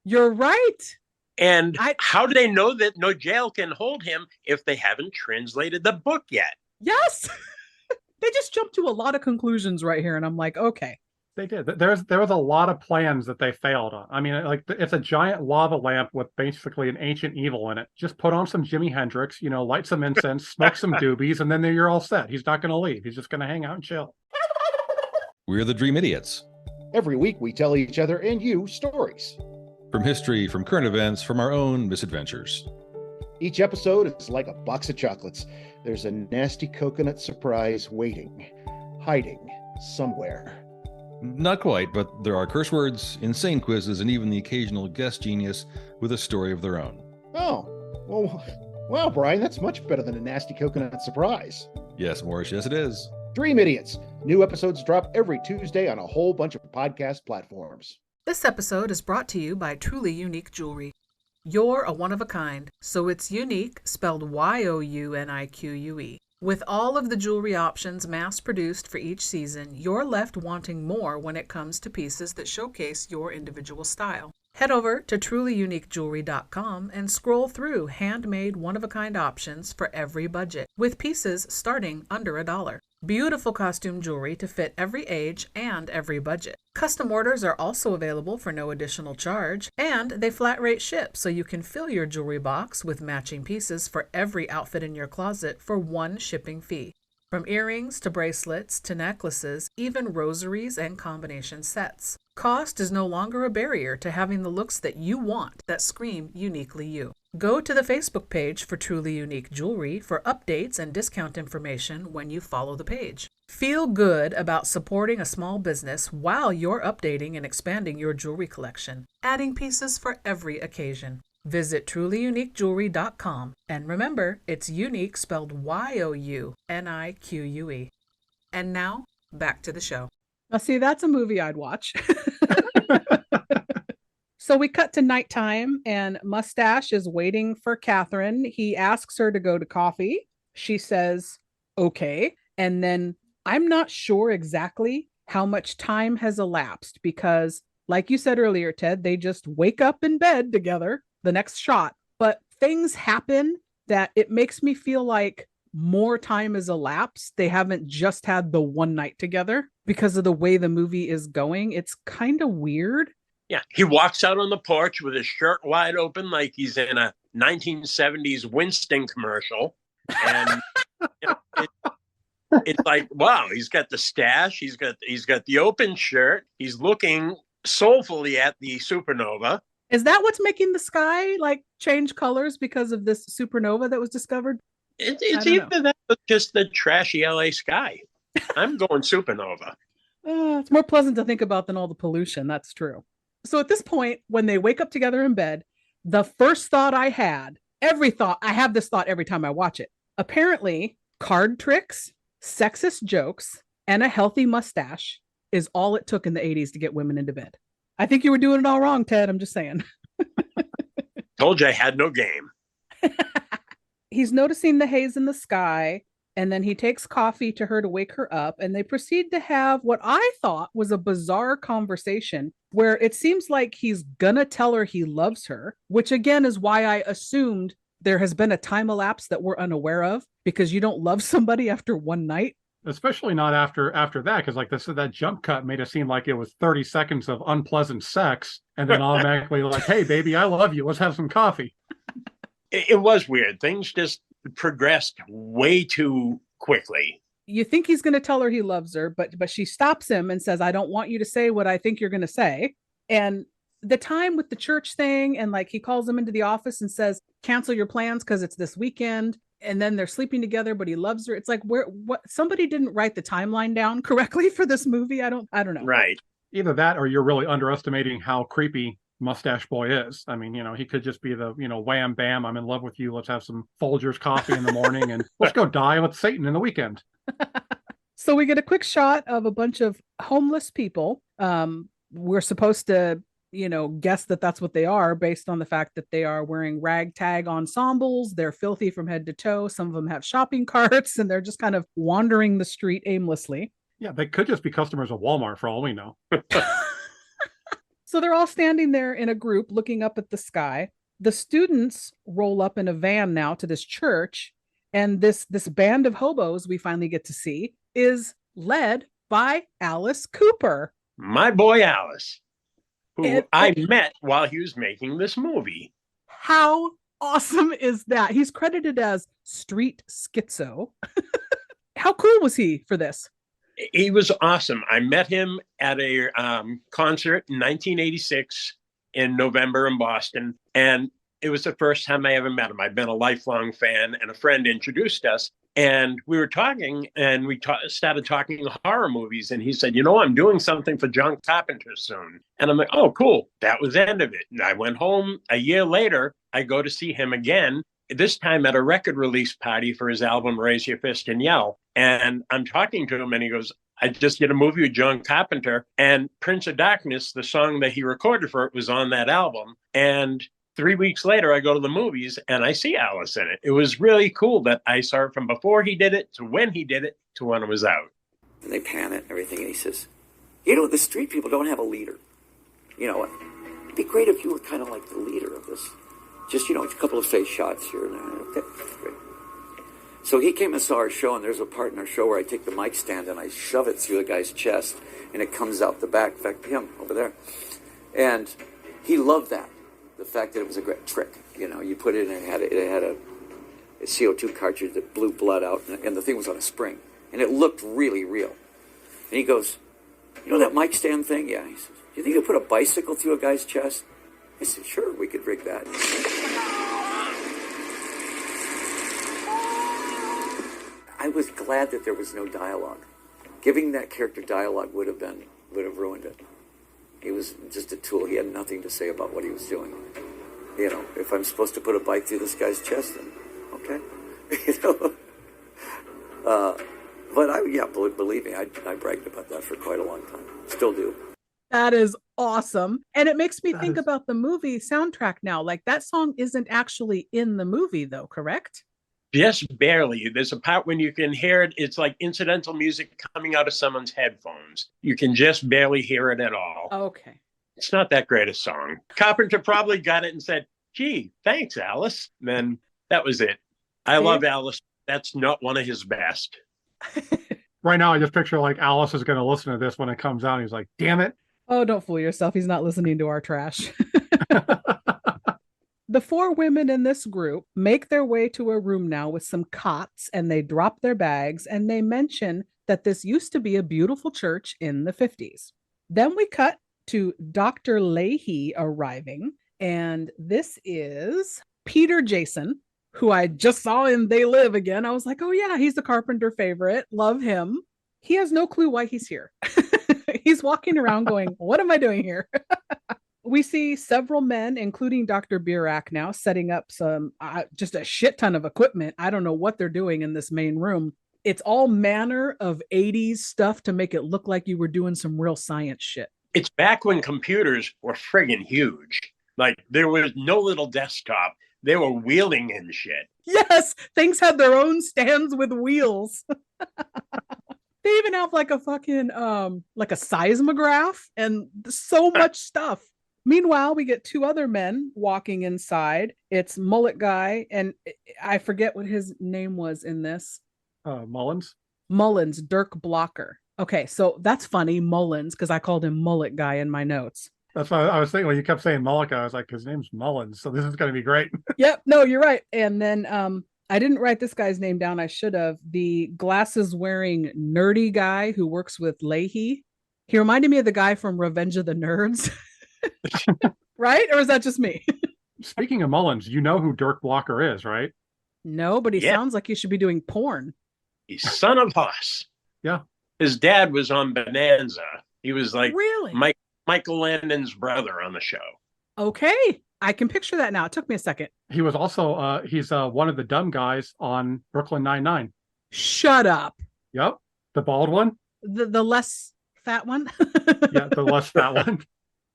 You're right. And how do they know that no jail can hold him if they haven't translated the book yet? Yes. They just jumped to a lot of conclusions right here. And I'm like, okay. They did. There was a lot of plans that they failed on. I mean, like it's a giant lava lamp with basically an ancient evil in it. Just put on some Jimi Hendrix, light some incense, smoke some doobies, and then you're all set. He's not going to leave. He's just going to hang out and chill. We're the Dream Idiots. Every week we tell each other and you stories. From history, from current events, from our own misadventures. Each episode is like a box of chocolates. There's a nasty coconut surprise waiting, hiding somewhere. Not quite, but there are curse words, insane quizzes, and even the occasional guest genius with a story of their own. Oh, well, wow, Brian, that's much better than a nasty coconut surprise. Yes, Morris, yes it is. Dream Idiots. New episodes drop every Tuesday on a whole bunch of podcast platforms. This episode is brought to you by Truly Unique Jewelry. You're a one-of-a-kind, so it's unique, spelled Y-O-U-N-I-Q-U-E. With all of the jewelry options mass-produced for each season, you're left wanting more when it comes to pieces that showcase your individual style. Head over to trulyuniquejewelry.com and scroll through handmade one-of-a-kind options for every budget, with pieces starting under $1. Beautiful costume jewelry to fit every age and every budget. Custom orders are also available for no additional charge, and they flat rate ship so you can fill your jewelry box with matching pieces for every outfit in your closet for one shipping fee. From earrings to bracelets to necklaces, even rosaries and combination sets. Cost is no longer a barrier to having the looks that you want that scream uniquely you. Go to the Facebook page for Truly Unique Jewelry for updates and discount information when you follow the page. Feel good about supporting a small business while you're updating and expanding your jewelry collection, adding pieces for every occasion. Visit trulyuniquejewelry.com, and remember, it's unique spelled Y-O-U-N-I-Q-U-E. And now, back to the show. Now, see, that's a movie I'd watch. So we cut to nighttime, and Mustache is waiting for Catherine. He asks her to go to coffee. She says, okay. And then I'm not sure exactly how much time has elapsed because, like you said earlier, Ted, they just wake up in bed together, the next shot. But things happen that it makes me feel like more time has elapsed. They haven't just had the one night together because of the way the movie is going. It's kind of weird. Yeah, he walks out on the porch with his shirt wide open like he's in a 1970s Winston commercial. And it's like, wow, he's got the stash. He's got the open shirt. He's looking soulfully at the supernova. Is that what's making the sky like change colors because of this supernova that was discovered? It's either that or just the trashy LA sky. I'm going supernova. It's more pleasant to think about than all the pollution. That's true. So at this point, when they wake up together in bed, the first thought I had, I have this thought every time I watch it. Apparently, card tricks, sexist jokes, and a healthy mustache is all it took in the 80s to get women into bed. I think you were doing it all wrong, Ted. I'm just saying. Told you I had no game. He's noticing the haze in the sky, and then he takes coffee to her to wake her up, and they proceed to have what I thought was a bizarre conversation where it seems like he's gonna tell her he loves her, which again is why I assumed there has been a time elapse that we're unaware of, because you don't love somebody after one night. Especially not after that, because like this, that jump cut made it seem like it was 30 seconds of unpleasant sex, and then automatically like, hey, baby, I love you. Let's have some coffee. It was weird. Things just progressed way too quickly. You think he's going to tell her he loves her, but she stops him and says, I don't want you to say what I think you're going to say. And the time with the church thing, and like he calls him into the office and says, cancel your plans because it's this weekend. and then they're sleeping together, but he loves her. It's like, what, somebody didn't write the timeline down correctly for this movie. I don't know. Right. Either that or you're really underestimating how creepy Mustache Boy is. I mean, he could just be the, wham, bam, I'm in love with you. Let's have some Folgers coffee in the morning and let's go die with Satan in the weekend. So we get a quick shot of a bunch of homeless people. We're supposed to, guess that that's what they are based on the fact that they are wearing ragtag ensembles. They're filthy from head to toe. Some of them have shopping carts and they're just kind of wandering the street aimlessly. Yeah, they could just be customers of Walmart for all we know. So they're all standing there in a group looking up at the sky. The students roll up in a van now to this church, and this band of hobos we finally get to see is led by Alice Cooper. My boy Alice, who I met while he was making this movie. How awesome is that? He's credited as Street Schizo. How cool was he for this? He was awesome. I met him at a concert in 1986 in November in Boston, and it was the first time I ever met him. I've been a lifelong fan, and a friend introduced us, and we were talking, and we started talking horror movies, and he said, I'm doing something for John Carpenter soon. And I'm like, oh, cool. That was the end of it. And I went home. A year later, I go to see him again, this time at a record release party for his album Raise Your Fist and Yell. And I'm talking to him and he goes, I just did a movie with John Carpenter, and Prince of Darkness, the song that he recorded for it, was on that album. And 3 weeks later, I go to the movies and I see Alice in it. It was really cool that I saw it from before he did it to when he did it to when it was out. And they pan it and everything, and he says, the street people don't have a leader. It'd be great if you were kind of like the leader of this. Just, a couple of face shots here and there. Okay, great. So he came and saw our show, and there's a part in our show where I take the mic stand and I shove it through the guy's chest, and it comes out the back. In fact, him over there. And he loved that. The fact that it was a great trick. You put it in, it had a CO2 cartridge that blew blood out, and the thing was on a spring. And it looked really real. And he goes, that mic stand thing? Yeah. He says, do you think you put a bicycle through a guy's chest? I said, sure, we could rig that. I was glad that there was no dialogue. Giving that character dialogue would have ruined it. He was just a tool. He had nothing to say about what he was doing. If I'm supposed to put a bike through this guy's chest, then okay. But believe me, I bragged about that for quite a long time. Still do. That is awesome. And it makes me think about the movie soundtrack now. Like, that song isn't actually in the movie though, correct? Just barely. There's a part when you can hear it. It's like incidental music coming out of someone's headphones. You can just barely hear it at all. Okay. It's not that great a song. Carpenter probably got it and said, gee, thanks, Alice. And then that was it. I love Alice. That's not one of his best. Right now, I just picture like Alice is going to listen to this when it comes out. And he's like, damn it. Oh, don't fool yourself. He's not listening to our trash. The four women in this group make their way to a room now with some cots, and they drop their bags, and they mention that this used to be a beautiful church in the 50s. Then we cut to Dr. Leahy arriving, and this is Peter Jason, who I just saw in They Live again. I was like, oh yeah, he's the Carpenter favorite. Love him. He has no clue why he's here. He's walking around going, what am I doing here? We see several men, including Dr. Burak now, setting up some, just a shit ton of equipment. I don't know what they're doing in this main room. It's all manner of 80s stuff to make it look like you were doing some real science shit. It's back when computers were friggin' huge. Like, there was no little desktop. They were wheeling in shit. Yes, things had their own stands with wheels. They even have like a fucking, like a seismograph and so much stuff. Meanwhile, we get two other men walking inside. It's Mullet Guy, and I forget what his name was in this. Mullins? Mullins, Dirk Blocker. Okay, so that's funny, Mullins, because I called him Mullet Guy in my notes. That's why I was thinking when you kept saying Mullet Guy, I was like, his name's Mullins, so this is going to be great. Yep, no, you're right. And then I didn't write this guy's name down. I should have. The glasses-wearing nerdy guy who works with Leahy. He reminded me of the guy from Revenge of the Nerds. Right? Or is that just me? Speaking of Mullins, you know who Dirk Blocker is, right? No, but he Yeah. sounds like he should be doing porn. He's son of Hoss. Yeah. His dad was on Bonanza. He was like Really? Michael Landon's brother on the show. Okay. I can picture that now. It took me a second. He was also he's one of the dumb guys on Brooklyn Nine-Nine. Shut up. Yep. The bald one. The less fat one. Yeah, the less fat one.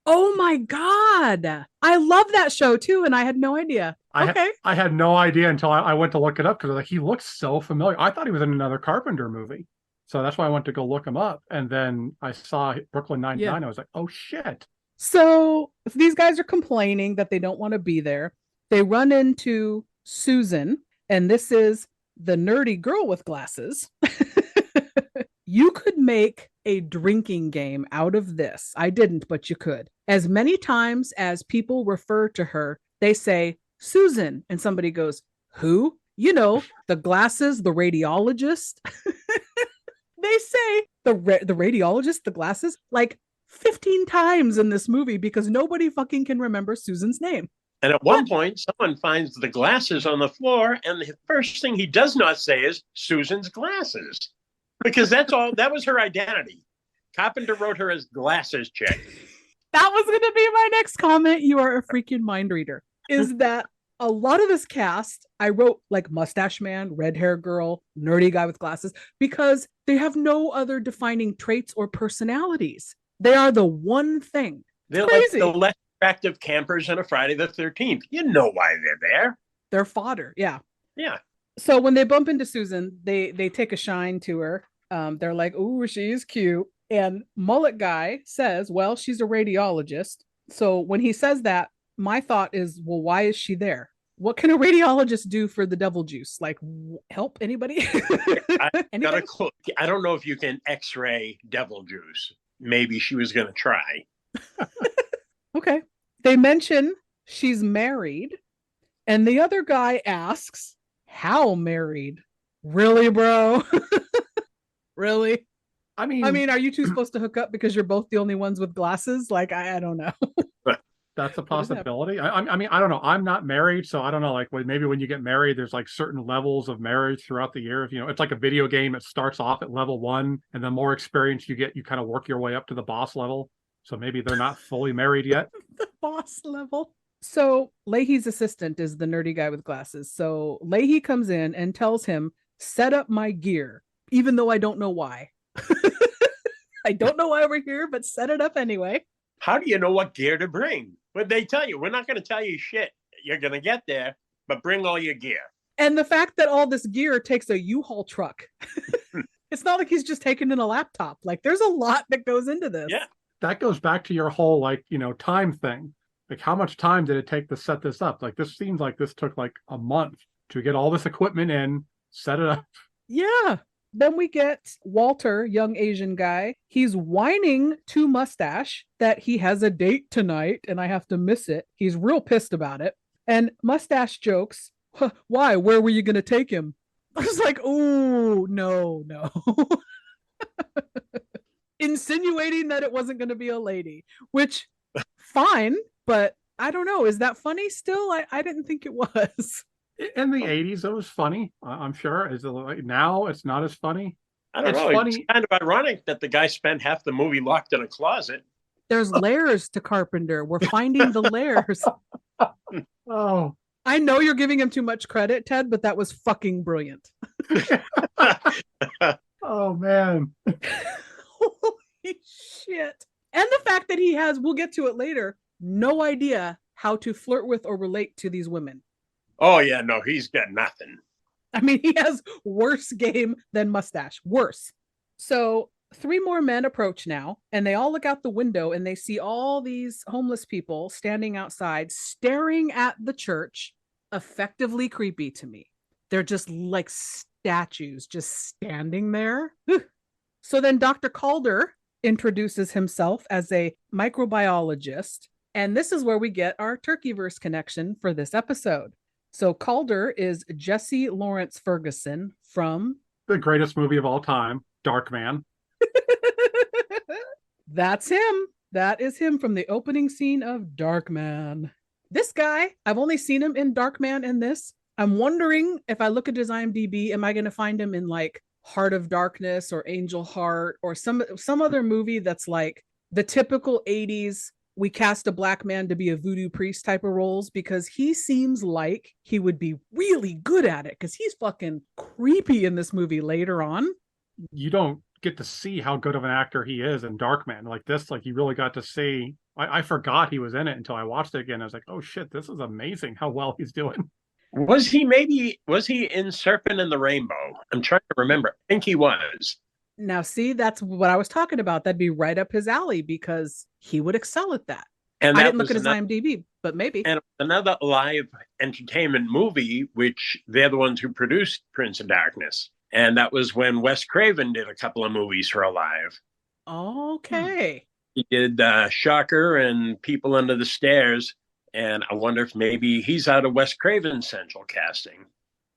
Oh my God. I love that show too, and I had no idea. Okay. I had no idea until I went to look it up because like he looks so familiar. I thought he was in another Carpenter movie. So that's why I went to go look him up. And then I saw Brooklyn Nine-Nine. Yeah. I was like, oh shit. So these guys are complaining that they don't want to be there. They run into Susan, and this is the nerdy girl with glasses. You could make a drinking game out of this. I didn't, but you could. As many times as people refer to her, they say, Susan, and somebody goes, who? You know, the glasses, the radiologist. They say the radiologist, the glasses, like 15 times in this movie because nobody fucking can remember Susan's name. And at one point, someone finds the glasses on the floor, and the first thing he does not say is Susan's glasses. Because that was her identity. Carpenter wrote her as glasses chick. That was going to be my next comment. You are a freaking mind reader. Is that a lot of this cast, I wrote like mustache man, red hair girl, nerdy guy with glasses, because they have no other defining traits or personalities. They are the one thing. They're like the less attractive campers in a Friday the 13th. You know why they're there. They're fodder. Yeah. Yeah. So when they bump into Susan, they take a shine to her. They're like, ooh, she's cute. And mullet guy says, well, she's a radiologist. So when he says that, my thought is, well, why is she there? What can a radiologist do for the devil juice? Like, help anybody? I got a clue. I don't know if you can X-ray devil juice. Maybe she was going to try. Okay. They mention she's married. And the other guy asks, how married? Really, bro? Really? I mean, are you two supposed to hook up because you're both the only ones with glasses? Like, I don't know. That's a possibility. I mean, I don't know. I'm not married, so I don't know. Like, maybe when you get married, there's like certain levels of marriage throughout the year. If you know, it's like a video game. It starts off at level 1, and the more experience you get, you kind of work your way up to the boss level. So maybe they're not fully married yet. The boss level. So Leahy's assistant is the nerdy guy with glasses. So Leahy comes in and tells him, set up my gear, even though I don't know why. I don't know why we're here, but set it up anyway. How do you know what gear to bring? But they tell you, we're not going to tell you shit. You're going to get there, but bring all your gear. And the fact that all this gear takes a U-Haul truck. It's not like he's just taking in a laptop. Like, there's a lot that goes into this. Yeah. That goes back to your whole, like, you know, time thing. Like, how much time did it take to set this up? Like, this seems like this took like a month to get all this equipment in, set it up. Yeah. Then we get Walter, young Asian guy. He's whining to Mustache that he has a date tonight and I have to miss it. He's real pissed about it. And Mustache jokes, why? Where were you going to take him? I was like, oh, no. Insinuating that it wasn't going to be a lady, which fine, but I don't know. Is that funny still? I didn't think it was. In the 80s, it was funny. I'm sure. Is it like now? It's not as funny. I don't know. It's kind of ironic that the guy spent half the movie locked in a closet. There's layers to Carpenter. We're finding the layers. Oh, I know you're giving him too much credit, Ted, but that was fucking brilliant. Oh man. Holy shit. And the fact that he has, we'll get to it later, no idea how to flirt with or relate to these women. Oh, yeah, no, he's got nothing. I mean, he has worse game than Mustache. Worse. So 3 more men approach now, and they all look out the window and they see all these homeless people standing outside, staring at the church, effectively creepy to me. They're just like statues, just standing there. So then Dr. Calder introduces himself as a microbiologist, and this is where we get our Turkeyverse connection for this episode. So Calder is Jesse Lawrence Ferguson from the greatest movie of all time, Darkman. That's him. That is him from the opening scene of Darkman. This guy, I've only seen him in Darkman and this. I'm wondering if I look at his IMDb, am I going to find him in like Heart of Darkness or Angel Heart or some other movie that's like the typical 80s we cast a black man to be a voodoo priest type of roles, because he seems like he would be really good at it because he's fucking creepy in this movie later on. You don't get to see how good of an actor he is in Darkman like this. Like you really got to see. I forgot he was in it until I watched it again. I was like, oh shit, this is amazing how well he's doing. Was he in Serpent and the Rainbow? I'm trying to remember. I think he was. Now, see, that's what I was talking about. That'd be right up his alley because he would excel at that. And I that didn't look was at his IMDb, but maybe. And another live entertainment movie, which they're the ones who produced Prince of Darkness. And that was when Wes Craven did a couple of movies for Alive. Okay. He did Shocker and People Under the Stairs. And I wonder if maybe he's out of Wes Craven's central casting.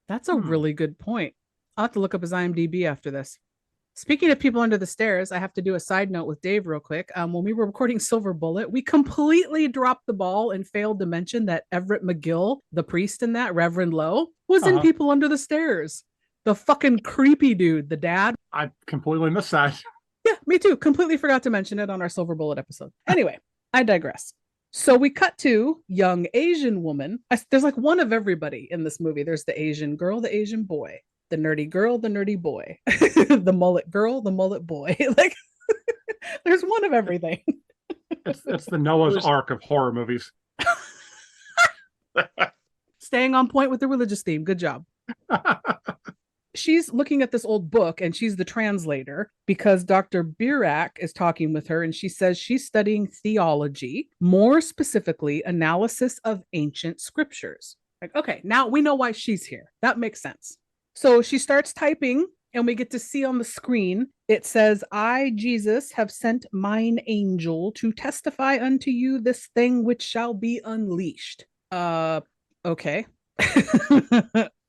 That's a really good point. I'll have to look up his IMDb after this. Speaking of People Under the Stairs, I have to do a side note with Dave real quick. When we were recording Silver Bullet, we completely dropped the ball and failed to mention that Everett McGill, the priest in that, Reverend Lowe, was in People Under the Stairs. The fucking creepy dude, the dad. I completely missed that. Yeah, me too. Completely forgot to mention it on our Silver Bullet episode. Anyway, I digress. So we cut to young Asian woman. There's like one of everybody in this movie. There's the Asian girl, the Asian boy, the nerdy girl, the nerdy boy, the mullet girl, the mullet boy. Like there's one of everything. It's the Noah's Ark of horror movies. Staying on point with the religious theme. Good job. She's looking at this old book and she's the translator because Dr. Birak is talking with her and she says she's studying theology, more specifically analysis of ancient scriptures. Like, okay, now we know why she's here. That makes sense. So she starts typing and we get to see on the screen, it says, I, Jesus, have sent mine angel to testify unto you this thing which shall be unleashed. Okay.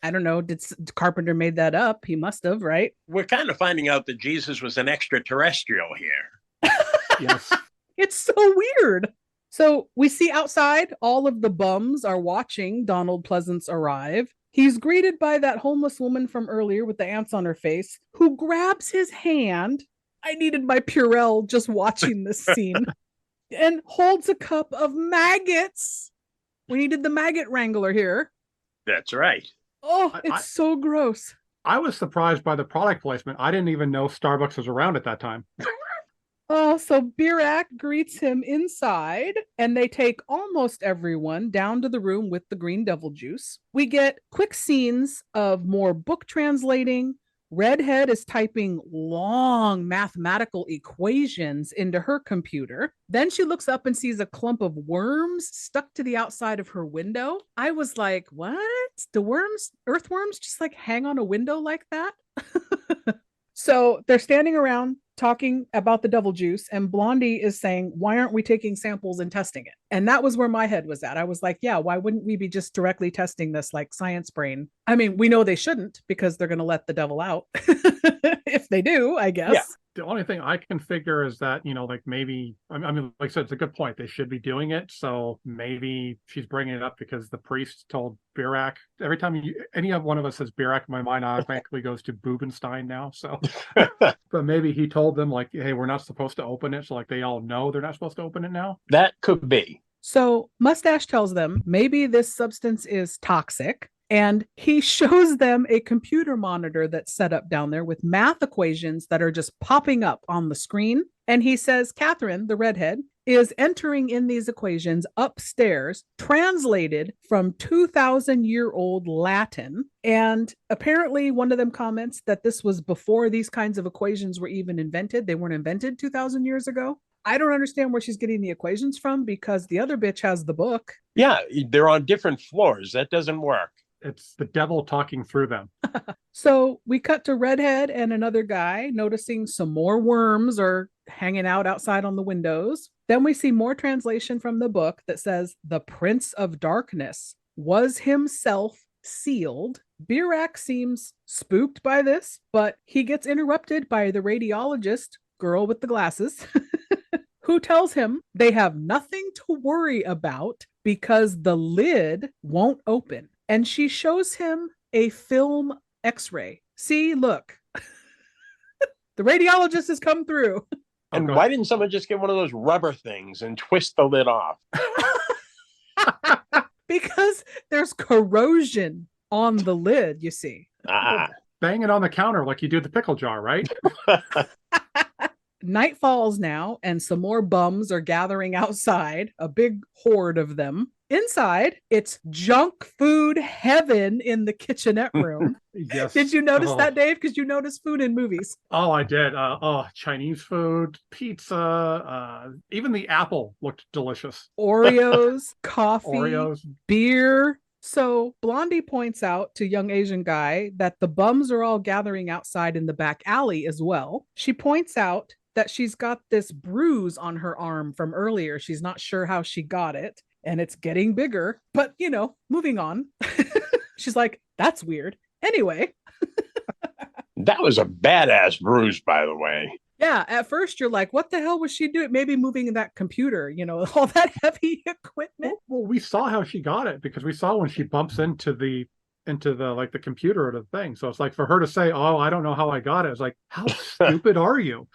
I don't know. Did Carpenter made that up? He must have, right? We're kind of finding out that Jesus was an extraterrestrial here. Yes. It's so weird. So we see outside, all of the bums are watching Donald Pleasance arrive. He's greeted by that homeless woman from earlier with the ants on her face, who grabs his hand. I needed my Purell just watching this scene. And holds a cup of maggots. We needed the maggot wrangler here. That's right. Oh, it's so gross. I was surprised by the product placement. I didn't even know Starbucks was around at that time. Oh, so Birak greets him inside, and they take almost everyone down to the room with the green devil juice. We get quick scenes of more book translating. Redhead is typing long mathematical equations into her computer. Then she looks up and sees a clump of worms stuck to the outside of her window. I was like, what? The earthworms just like hang on a window like that? So they're standing around talking about the devil juice, and Blondie is saying, why aren't we taking samples and testing it? And that was where my head was at. I was like, yeah, why wouldn't we be just directly testing this like Science Brain? I mean, we know they shouldn't because they're going to let the devil out. If they do, I guess. Yeah. The only thing I can figure is that, like maybe, I mean, like I said, it's a good point. They should be doing it. So maybe she's bringing it up because the priest told Birak. Every time any one of us says Birak, my mind automatically goes to Bubenstein now. So, but maybe he told them like, hey, we're not supposed to open it. So like they all know they're not supposed to open it now. That could be. So Mustache tells them maybe this substance is toxic. And he shows them a computer monitor that's set up down there with math equations that are just popping up on the screen. And he says, Catherine, the redhead, is entering in these equations upstairs, translated from 2,000-year-old Latin. And apparently one of them comments that this was before these kinds of equations were even invented. They weren't invented 2,000 years ago. I don't understand where she's getting the equations from because the other bitch has the book. Yeah, they're on different floors. That doesn't work. It's the devil talking through them. So we cut to Redhead and another guy noticing some more worms are hanging out outside on the windows. Then we see more translation from the book that says the Prince of Darkness was himself sealed. Birak seems spooked by this, but he gets interrupted by the radiologist, girl with the glasses, who tells him they have nothing to worry about because the lid won't open. and she shows him a film x-ray. See, look. The radiologist has come through. And why didn't someone just get one of those rubber things and twist the lid off? Because there's corrosion on the lid, you see. Bang it on the counter like you do the pickle jar, right? Night falls now, and some more bums are gathering outside, a big horde of them. Inside, it's junk food heaven in the kitchenette room. Yes. Did you notice that, Dave? Because you notice food in movies. Oh, I did. Chinese food, pizza, even the apple looked delicious. Oreos, coffee, Oreos, beer. So Blondie points out to young Asian guy that the bums are all gathering outside in the back alley as well. She points out that she's got this bruise on her arm from earlier. She's not sure how she got it, and it's getting bigger. But, moving on. She's like, that's weird. Anyway. That was a badass bruise, by the way. Yeah, at first you're like, what the hell was she doing? Maybe moving in that computer, all that heavy equipment. Well, we saw how she got it because we saw when she bumps into the like the computer or the thing. So it's like for her to say, oh, I don't know how I got it. It's like, how stupid are you?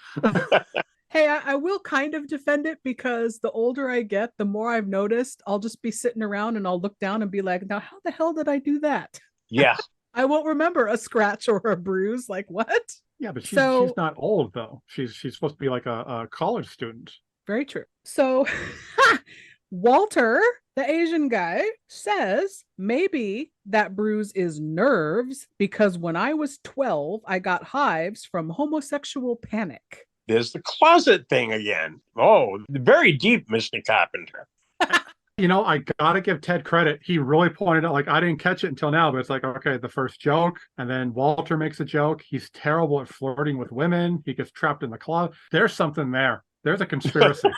Hey, I will kind of defend it because the older I get, the more I've noticed, I'll just be sitting around and I'll look down and be like, now, how the hell did I do that? Yeah. I won't remember a scratch or a bruise. Like, what? Yeah, but she's not old, though. She's supposed to be like a college student. Very true. So Walter, the Asian guy, says maybe that bruise is nerves because when I was 12, I got hives from homosexual panic. There's the closet thing again. Oh, very deep, Mr. Carpenter. I gotta give Ted credit. He really pointed out, like, I didn't catch it until now, but it's like, okay, the first joke, and then Walter makes a joke. He's terrible at flirting with women. He gets trapped in the closet. There's something there. There's a conspiracy.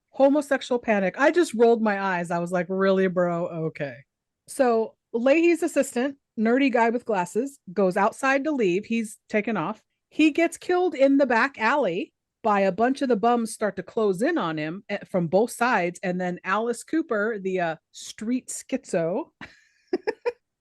Homosexual panic. I just rolled my eyes. I was like, really, bro? Okay. So Leahy's assistant, nerdy guy with glasses, goes outside to leave. He's taken off. He gets killed in the back alley by a bunch of the bums start to close in on him from both sides. And then Alice Cooper, the street schizo,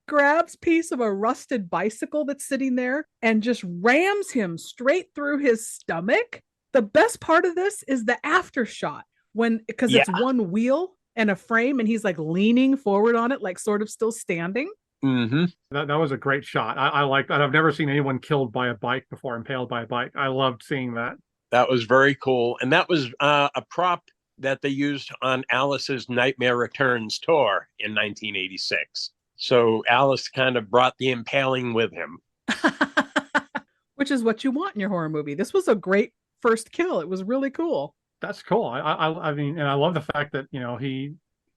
grabs piece of a rusted bicycle that's sitting there and just rams him straight through his stomach. The best part of this is the after shot because it's one wheel and a frame and he's like leaning forward on it, like sort of still standing. Mm-hmm. That was a great shot. I like that. I've never seen anyone killed by a bike before, impaled by a bike. I loved seeing that. That was very cool. And that was a prop that they used on Alice's Nightmare Returns tour in 1986. So Alice kind of brought the impaling with him. Which is what you want in your horror movie. This was a great first kill. It was really cool. That's cool. I mean, and I love the fact that,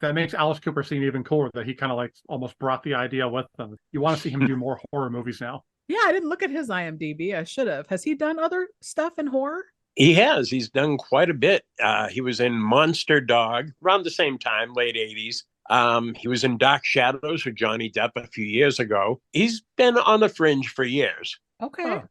that makes Alice Cooper seem even cooler, that he kind of like almost brought the idea with them. You want to see him do more horror movies now. Yeah, I didn't look at his IMDb. I should have. Has he done other stuff in horror? He has. He's done quite a bit. He was in Monster Dog around the same time, late 80s. He was in Dark Shadows with Johnny Depp a few years ago. He's been on the fringe for years. Okay. Oh.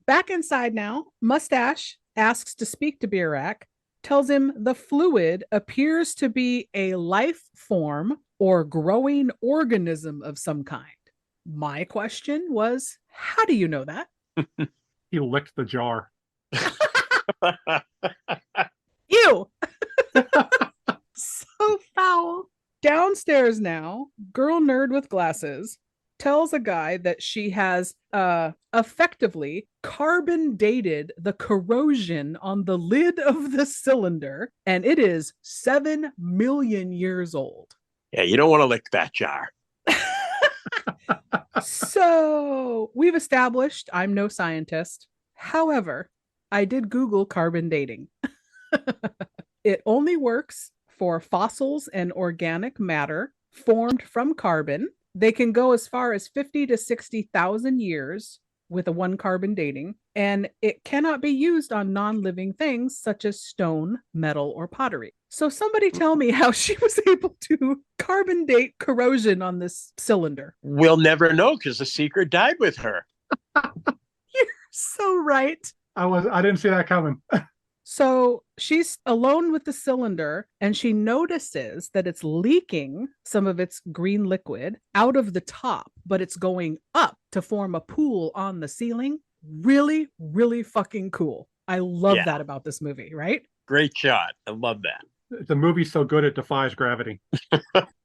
Back inside now, Mustache asks to speak to Birak, tells him the fluid appears to be a life form or growing organism of some kind. My question was, how do you know that? He licked the jar. Ew. So foul. Downstairs now, girl nerd with glasses tells a guy that she has effectively carbon dated the corrosion on the lid of the cylinder, and it is 7 million years old. Yeah, you don't want to lick that jar. So we've established I'm no scientist. However, I did Google carbon dating. It only works for fossils and organic matter formed from carbon. They can go as far as 50 to 60,000 years with a one carbon dating, and it cannot be used on non-living things such as stone, metal, or pottery. So somebody tell me how she was able to carbon date corrosion on this cylinder. We'll never know because the seeker died with her. You're so right. I didn't see that coming. So she's alone with the cylinder and she notices that it's leaking some of its green liquid out of the top, but it's going up to form a pool on the ceiling. Really, really fucking cool. I love that about this movie, right? Great shot. I love that. The movie's so good it defies gravity.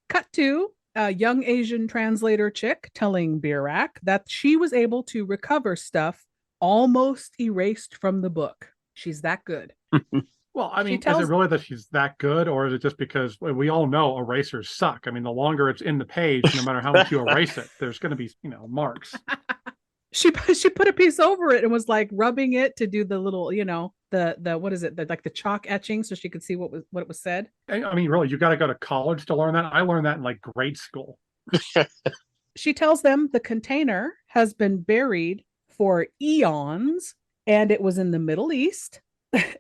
Cut to a young Asian translator chick telling Birak that she was able to recover stuff almost erased from the book. She's that good. Well, I mean, is it really that she's that good, or is it just because we all know erasers suck? I mean, the longer it's in the page, no matter how much you erase it, there's going to be, marks. She put a piece over it and was like rubbing it to do the little, the what is it, like the chalk etching, so she could see what it was said. I mean, really, you got to go to college to learn that. I learned that in like grade school. She tells them the container has been buried for eons, and it was in the Middle East.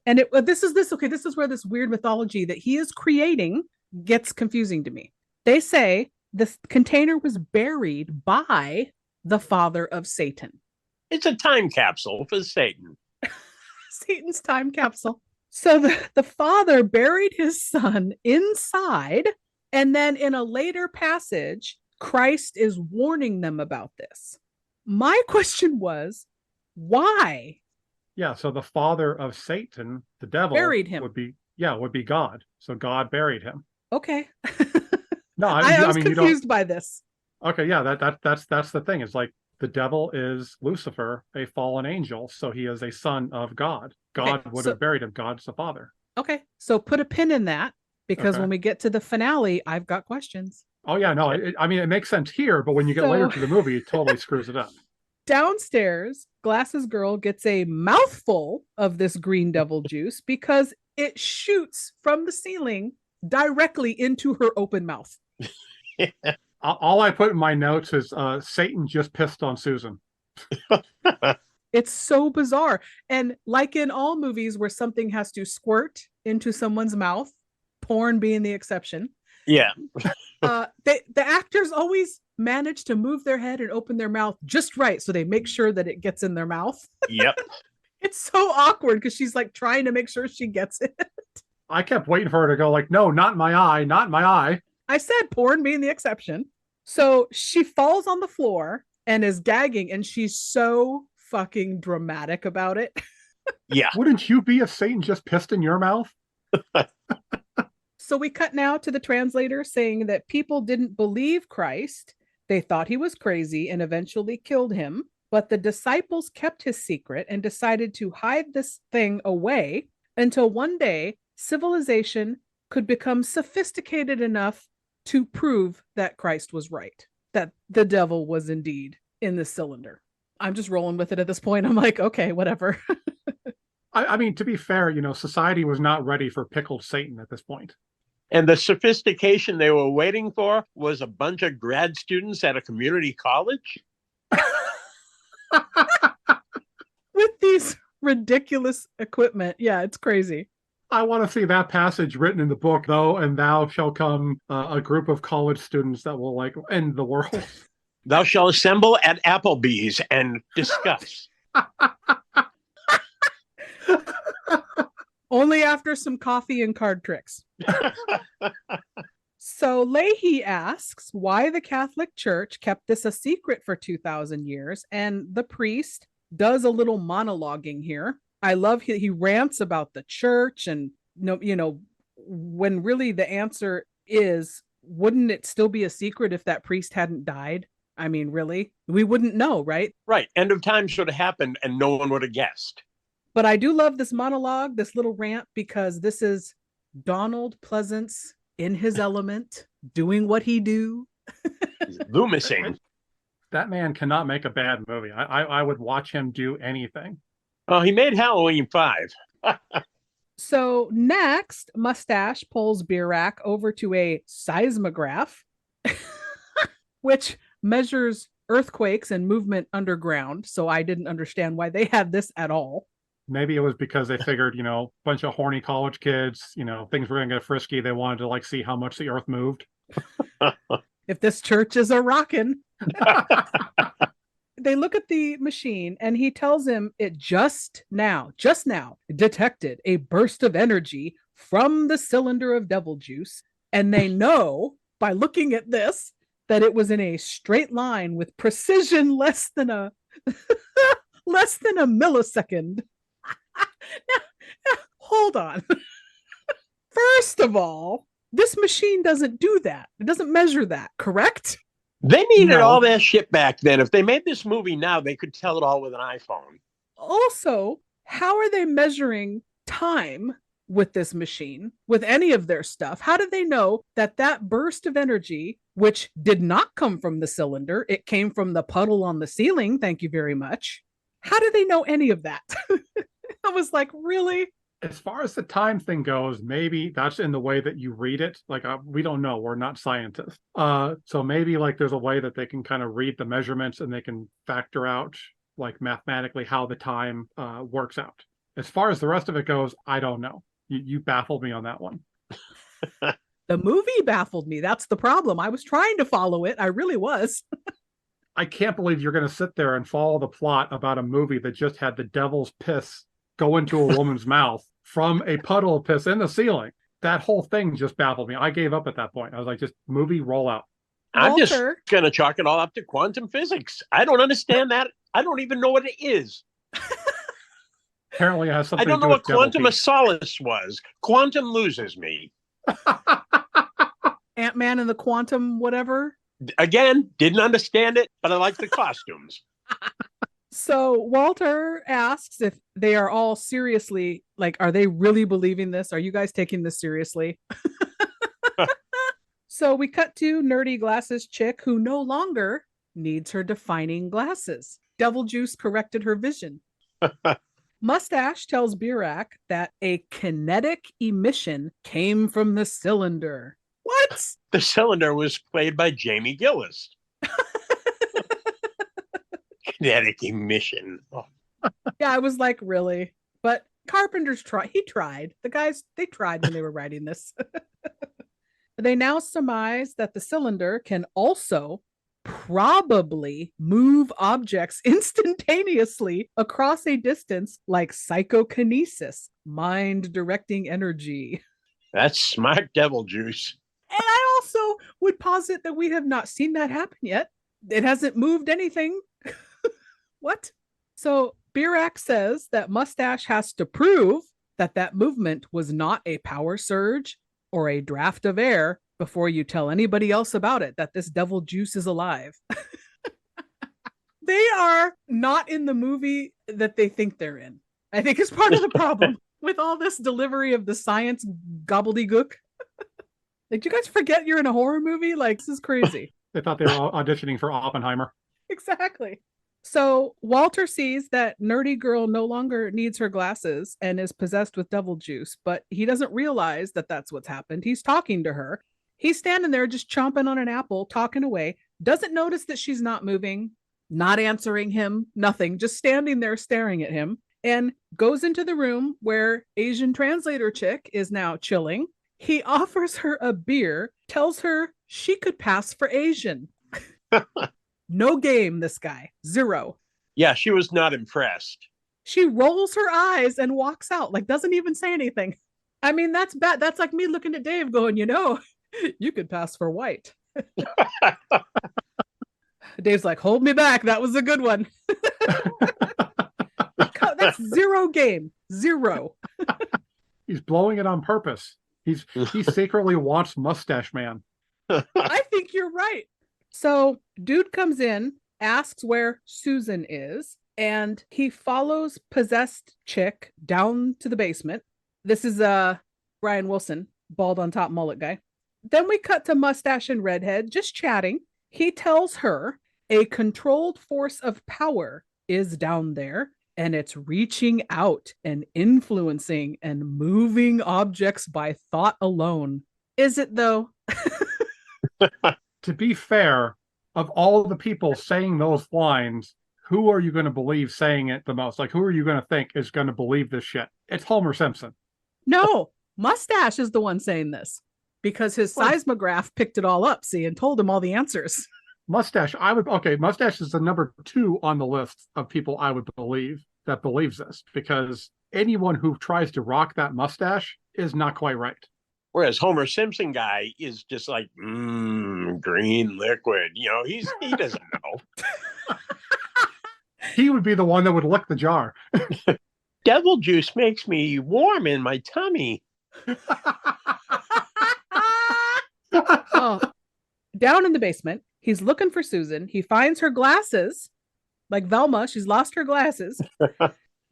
And this is where this weird mythology that he is creating gets confusing to me. They say this container was buried by the father of Satan. It's a time capsule for Satan. Satan's time capsule. So the father buried his son inside, and then in a later passage, Christ is warning them about this. My question was, why? Yeah, so the father of Satan, the devil, buried him. would be God. So God buried him. Okay. No, I was confused by this. Okay, yeah, that's the thing. It's like the devil is Lucifer, a fallen angel, so he is a son of God. God would have buried him. God's the father. Okay, so put a pin in that, because when we get to the finale, I've got questions. Oh yeah, no, it makes sense here, but when you get later to the movie, it totally screws it up. Downstairs, Glasses Girl gets a mouthful of this green devil juice because it shoots from the ceiling directly into her open mouth. All I put in my notes is Satan just pissed on Susan. It's so bizarre. And like in all movies where something has to squirt into someone's mouth, porn being the exception. Yeah. The actors always manage to move their head and open their mouth just right, so they make sure that it gets in their mouth. Yep. It's so awkward because she's like trying to make sure she gets it. I kept waiting for her to go like, no, not in my eye, not in my eye. I said porn being the exception. So she falls on the floor and is gagging, and she's so fucking dramatic about it. Yeah. Wouldn't you be if Satan just pissed in your mouth? So we cut now to the translator saying that people didn't believe Christ. They thought he was crazy and eventually killed him. But the disciples kept his secret and decided to hide this thing away until one day civilization could become sophisticated enough to prove that Christ was right, that the devil was indeed in the cylinder. I'm just rolling with it at this point. I'm like, okay, whatever. I mean, to be fair, society was not ready for pickled Satan at this point. And the sophistication they were waiting for was a bunch of grad students at a community college. With these ridiculous equipment. Yeah, it's crazy. I want to see that passage written in the book, though, and thou shall come a group of college students that will end the world. Thou shall assemble at Applebee's and discuss. Only after some coffee and card tricks. So Leahy asks why the Catholic Church kept this a secret for 2,000 years, and the priest does a little monologuing here. I love he rants about the church, and when really the answer is, wouldn't it still be a secret if that priest hadn't died? I mean, really, we wouldn't know, right? Right. End of time should have happened and no one would have guessed. But I do love this monologue, this little rant, because this is Donald Pleasance in his element, doing what he do. Loomising. That man cannot make a bad movie. I would watch him do anything. Oh, he made Halloween 5. So next, Mustache pulls Birak over to a seismograph, which measures earthquakes and movement underground. So I didn't understand why they had this at all. Maybe it was because they figured, a bunch of horny college kids, things were going to get frisky. They wanted to see how much the earth moved. If this church is a rockin'. they look at the machine and he tells him it just now detected a burst of energy from the cylinder of devil juice. And they know by looking at this that it was in a straight line with precision less than a millisecond. Now, hold on. First of all, this machine doesn't do that. It doesn't measure that, correct? They needed No. all that shit back then. If they made this movie now, they could tell it all with an iPhone. Also, how are they measuring time with this machine, with any of their stuff? How do they know that that burst of energy, which did not come from the cylinder, it came from the puddle on the ceiling? Thank you very much. How do they know any of that? I was like, really? As far as the time thing goes, maybe that's in the way that you read it. Like, we don't know. We're not scientists. So maybe like there's a way that they can kind of read the measurements and they can factor out like mathematically how the time works out. As far as the rest of it goes, I don't know. You baffled me on that one. The movie baffled me. That's the problem. I was trying to follow it. I really was. I can't believe you're going to sit there and follow the plot about a movie that just had the devil's piss go into a woman's mouth from a puddle of piss in the ceiling. That whole thing just baffled me. I gave up at that point. I was like, just movie roll out. I'm just Walter. going to chalk it all up to quantum physics. I don't understand that. I don't even know what it is. Apparently it has I something don't to know do what with quantum devil of solace was. Quantum loses me. Ant-Man and the Quantum whatever. Again, didn't understand it, but I like the costumes. So Walter asks if they are all seriously, like, are they really believing this? Are you guys taking this seriously? So we cut to nerdy glasses chick who no longer needs her defining glasses. Devil juice corrected her vision. Mustache tells Birak that a kinetic emission came from the cylinder. What? The cylinder was played by Jamie Gillis. Kinetic emission. Oh. Yeah, I was like, really? But Carpenter's he tried. The guys, they tried when they were writing this. They now surmise that the cylinder can also probably move objects instantaneously across a distance like psychokinesis, mind directing energy. That's smart devil juice. And I also would posit that we have not seen that happen yet. It hasn't moved anything. What? So Birak says that Mustache has to prove that that movement was not a power surge or a draft of air before you tell anybody else about it, that this devil juice is alive. They are not in the movie that they think they're in. I think it's part of the problem with all this delivery of the science gobbledygook. Like, do you guys forget you're in a horror movie? Like, this is crazy. They thought they were auditioning for Oppenheimer. Exactly. So Walter sees that nerdy girl no longer needs her glasses and is possessed with devil juice, but he doesn't realize that that's what's happened. He's talking to her. He's standing there just chomping on an apple, talking away, doesn't notice that she's not moving, not answering him, nothing, just standing there staring at him, and goes into the room where Asian translator chick is now chilling. He offers her a beer, tells her she could pass for Asian. No game, this guy. Zero. Yeah, she was not impressed. She rolls her eyes and walks out, like doesn't even say anything. I mean, that's bad. That's like me looking at Dave going, you could pass for white. Dave's like, hold me back. That was a good one. That's zero game. Zero. He's blowing it on purpose. He secretly wants Mustache Man. I think you're right. So dude comes in, asks where Susan is, and he follows possessed chick down to the basement. This is Brian Wilson, bald on top mullet guy. Then we cut to Mustache and Redhead just chatting. He tells her a controlled force of power is down there, and it's reaching out and influencing and moving objects by thought alone. Is it though? To be fair, of all the people saying those lines, who are you going to believe saying it the most? Like, who are you going to think is going to believe this shit? It's Homer Simpson. No, Mustache is the one saying this because his seismograph picked it all up, see, and told him all the answers. Mustache, Mustache is the number 2 on the list of people I would believe that believes this, because anyone who tries to rock that mustache is not quite right. Whereas Homer Simpson guy is just like, green liquid. He doesn't know. He would be the one that would lick the jar. Devil juice makes me warm in my tummy. Oh, down in the basement, he's looking for Susan. He finds her glasses, like Velma. She's lost her glasses.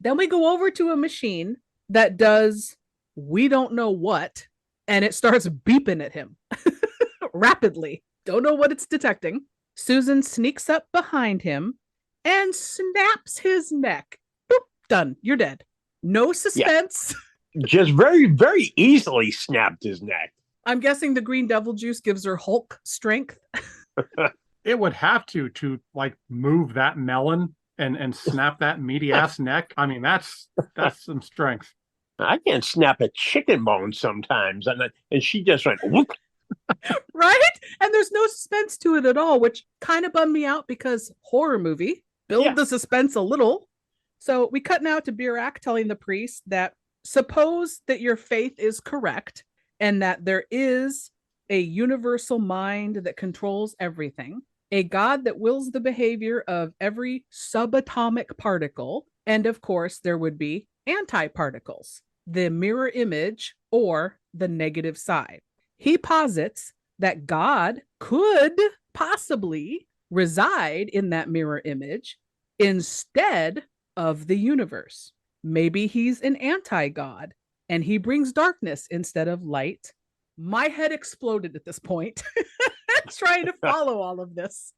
Then we go over to a machine that does we don't know what, and it starts beeping at him rapidly. Don't know what it's detecting. Susan sneaks up behind him and snaps his neck. Boop, done. You're dead. No suspense. Yeah. Just very, very easily snapped his neck. I'm guessing the green devil juice gives her Hulk strength. It would have to like move that melon and snap that meaty ass neck. I mean, that's some strength. I can't snap a chicken bone sometimes, and she just went whoop. Right? And there's no suspense to it at all, which kind of bummed me out because horror movie, build the suspense a little. So we cut now to Birak telling the priest that suppose that your faith is correct and that there is a universal mind that controls everything, a God that wills the behavior of every subatomic particle, and of course there would be antiparticles, the mirror image or the negative side. He posits that God could possibly reside in that mirror image instead of the universe. Maybe he's an anti-God and he brings darkness instead of light. My head exploded at this point, trying to follow all of this.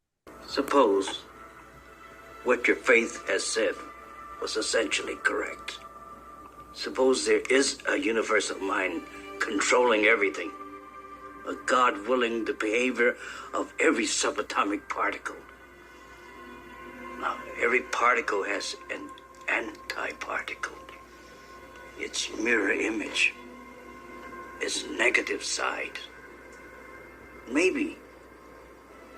Suppose what your faith has said was essentially correct. Suppose there is a universal mind controlling everything, a God willing the behavior of every subatomic particle. Now, every particle has an antiparticle. Its mirror image, its negative side. Maybe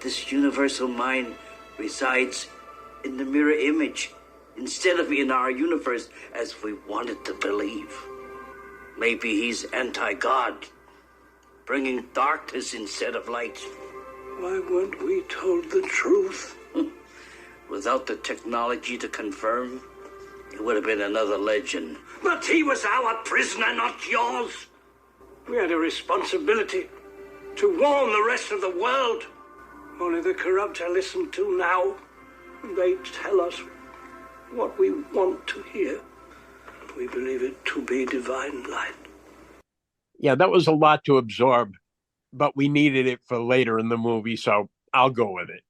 this universal mind resides in the mirror image instead of in our universe as we wanted to believe. Maybe he's anti-God, bringing darkness instead of light. Why weren't we told the truth? Without the technology to confirm, it would have been another legend. But he was our prisoner, not yours. We had a responsibility to warn the rest of the world. Only the corrupt are listened to now. They tell us what we want to hear. We believe it to be divine light. Yeah, that was a lot to absorb, but we needed it for later in the movie, so I'll go with it.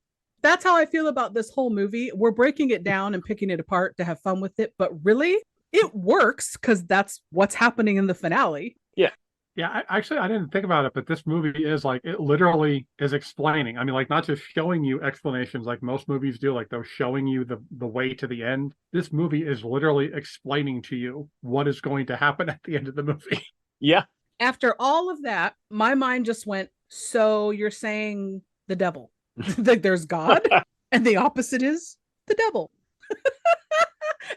That's how I feel about this whole movie. We're breaking it down and picking it apart to have fun with it, but really, it works because that's what's happening in the finale. Yeah. Yeah, I didn't think about it, but this movie is like, it literally is explaining. I mean, like, not just showing you explanations like most movies do, like they're showing you the way to the end. This movie is literally explaining to you what is going to happen at the end of the movie. Yeah. After all of that, my mind just went, so you're saying the devil. Like there's God and the opposite is the devil.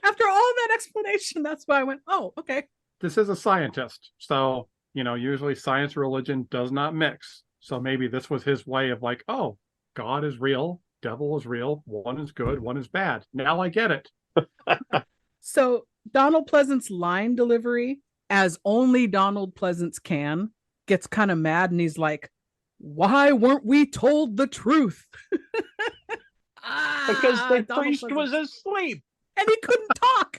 After all that explanation, that's why I went, oh, okay. This is a scientist. So, usually science and religion does not mix. So maybe this was his way of like, oh, God is real, devil is real, one is good, one is bad. Now I get it. So Donald Pleasance line delivery, as only Donald Pleasance can, gets kind of mad and he's like, why weren't we told the truth? Because the priest was asleep. And he couldn't talk.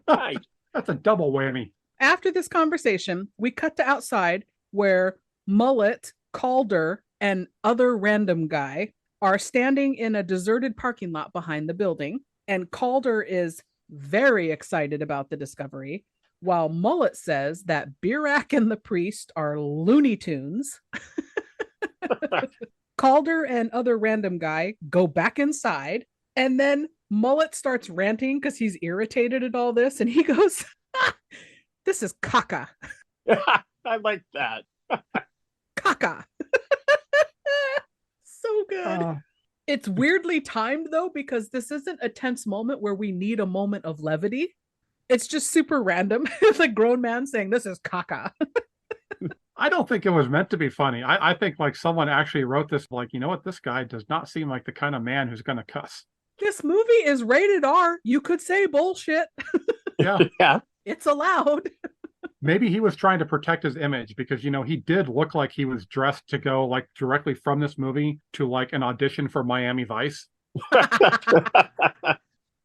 Right. That's a double whammy. After this conversation, we cut to outside where Mullet, Calder, and other random guy are standing in a deserted parking lot behind the building. And Calder is very excited about the discovery, while Mullet says that Birak and the priest are Looney Tunes. Calder and other random guy go back inside, and then Mullet starts ranting because he's irritated at all this, and he goes, this is caca. I like that. Caca. So good. It's weirdly timed though, because this isn't a tense moment where we need a moment of levity. It's just super random. It's a grown man saying this is caca. I don't think it was meant to be funny. I think like someone actually wrote this like, you know what, this guy does not seem like the kind of man who's going to cuss. This movie is rated R. You could say bullshit. Yeah. Yeah. It's allowed. Maybe he was trying to protect his image because, you know, he did look like he was dressed to go like directly from this movie to like an audition for Miami Vice.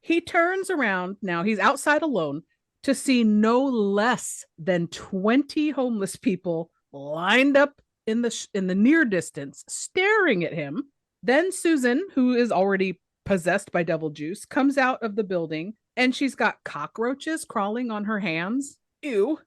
He turns around now, he's outside alone, to see no less than 20 homeless people lined up in the near distance staring at him. Then Susan, who is already possessed by devil juice, comes out of the building and she's got cockroaches crawling on her hands. Ew.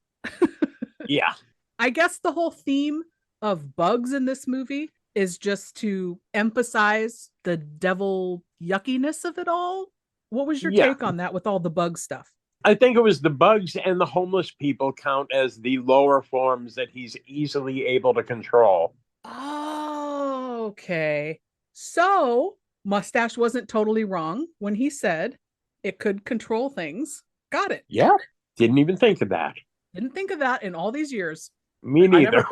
Yeah. I guess the whole theme of bugs in this movie is just to emphasize the devil yuckiness of it all. What was your take on that with all the bug stuff? I think it was the bugs and the homeless people count as the lower forms that he's easily able to control. Oh, okay. So Mustache wasn't totally wrong when he said it could control things. Got it. Yeah. Didn't even think of that. Didn't think of that in all these years. Me neither.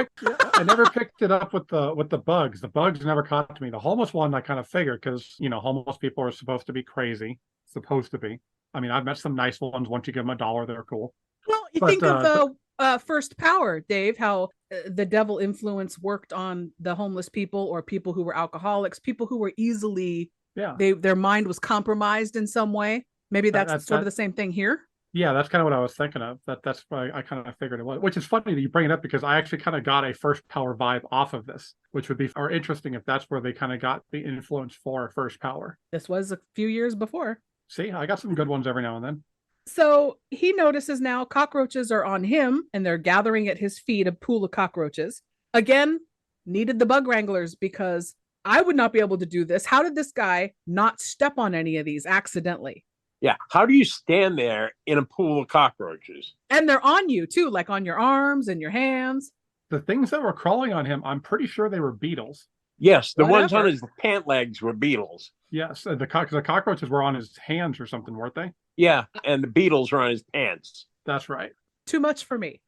I never picked it up with the bugs. The bugs never caught to me. The homeless one I kind of figured because, you know, homeless people are supposed to be crazy. Supposed to be. I mean, I've met some nice ones. Once you give them $1, they're cool. Well, think of the First Power, Dave, how the devil influence worked on the homeless people or people who were alcoholics, people who were easily, their mind was compromised in some way. Maybe that's sort of the same thing here. Yeah, that's kind of what I was thinking of. That's why I kind of figured it was, which is funny that you bring it up because I actually kind of got a First Power vibe off of this, which would be or interesting if that's where they kind of got the influence for First Power. This was a few years before. See, I got some good ones every now and then. So he notices now cockroaches are on him and they're gathering at his feet, a pool of cockroaches. Again, needed the bug wranglers because I would not be able to do this. How did this guy not step on any of these accidentally? Yeah. How do you stand there in a pool of cockroaches? And they're on you too, like on your arms and your hands. The things that were crawling on him, I'm pretty sure they were beetles. Yes, the ones on his pant legs were beetles. Yes, the cockroaches were on his hands or something, weren't they? Yeah, and the beetles were on his pants. That's right. Too much for me.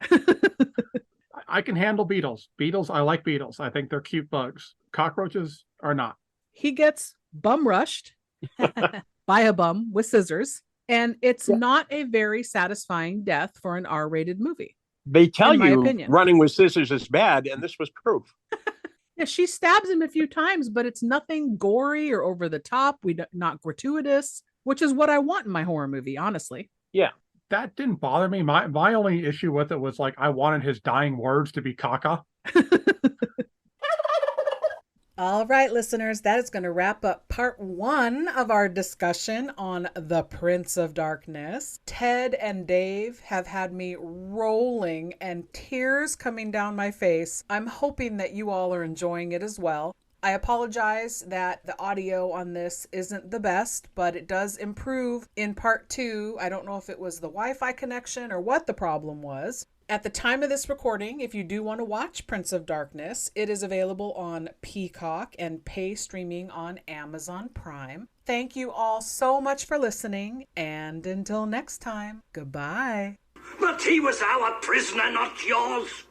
I can handle beetles. I like beetles. I think they're cute bugs. Cockroaches are not. He gets bum rushed by a bum with scissors, and it's not a very satisfying death for an R-rated movie. They tell you running with scissors is bad, and this was proof. Yeah, she stabs him a few times, but it's nothing gory or over the top. Not gratuitous, which is what I want in my horror movie, honestly. Yeah. That didn't bother me. My only issue with it was like I wanted his dying words to be caca. All right, listeners, that is going to wrap up part 1 of our discussion on The Prince of Darkness. Ted and Dave have had me rolling and tears coming down my face. I'm hoping that you all are enjoying it as well. I apologize that the audio on this isn't the best, but it does improve in part 2. I don't know if it was the Wi-Fi connection or what the problem was. At the time of this recording, if you do want to watch Prince of Darkness, it is available on Peacock and pay streaming on Amazon Prime. Thank you all so much for listening, and until next time, goodbye. But he was our prisoner, not yours.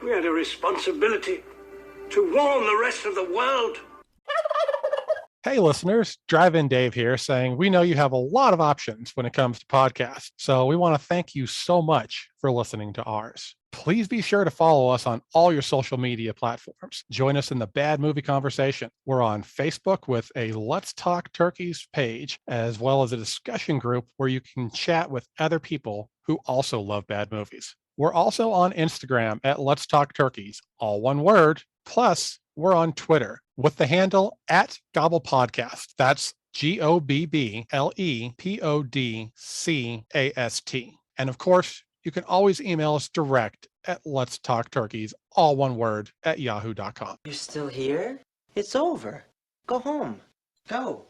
We had a responsibility to warn the rest of the world. Hey, listeners, Drive-In Dave here saying we know you have a lot of options when it comes to podcasts, so we want to thank you so much for listening to ours. Please be sure to follow us on all your social media platforms. Join us in the Bad Movie Conversation. We're on Facebook with a Let's Talk Turkeys page, as well as a discussion group where you can chat with other people who also love bad movies. We're also on Instagram at Let's Talk Turkeys, all one word. Plus, we're on Twitter with the handle @Gobble Podcast. That's GOBBLEPODCAST. And of course, you can always email us direct at Let's Talk Turkeys, all one word, @yahoo.com. You're still here? It's over. Go home. Go.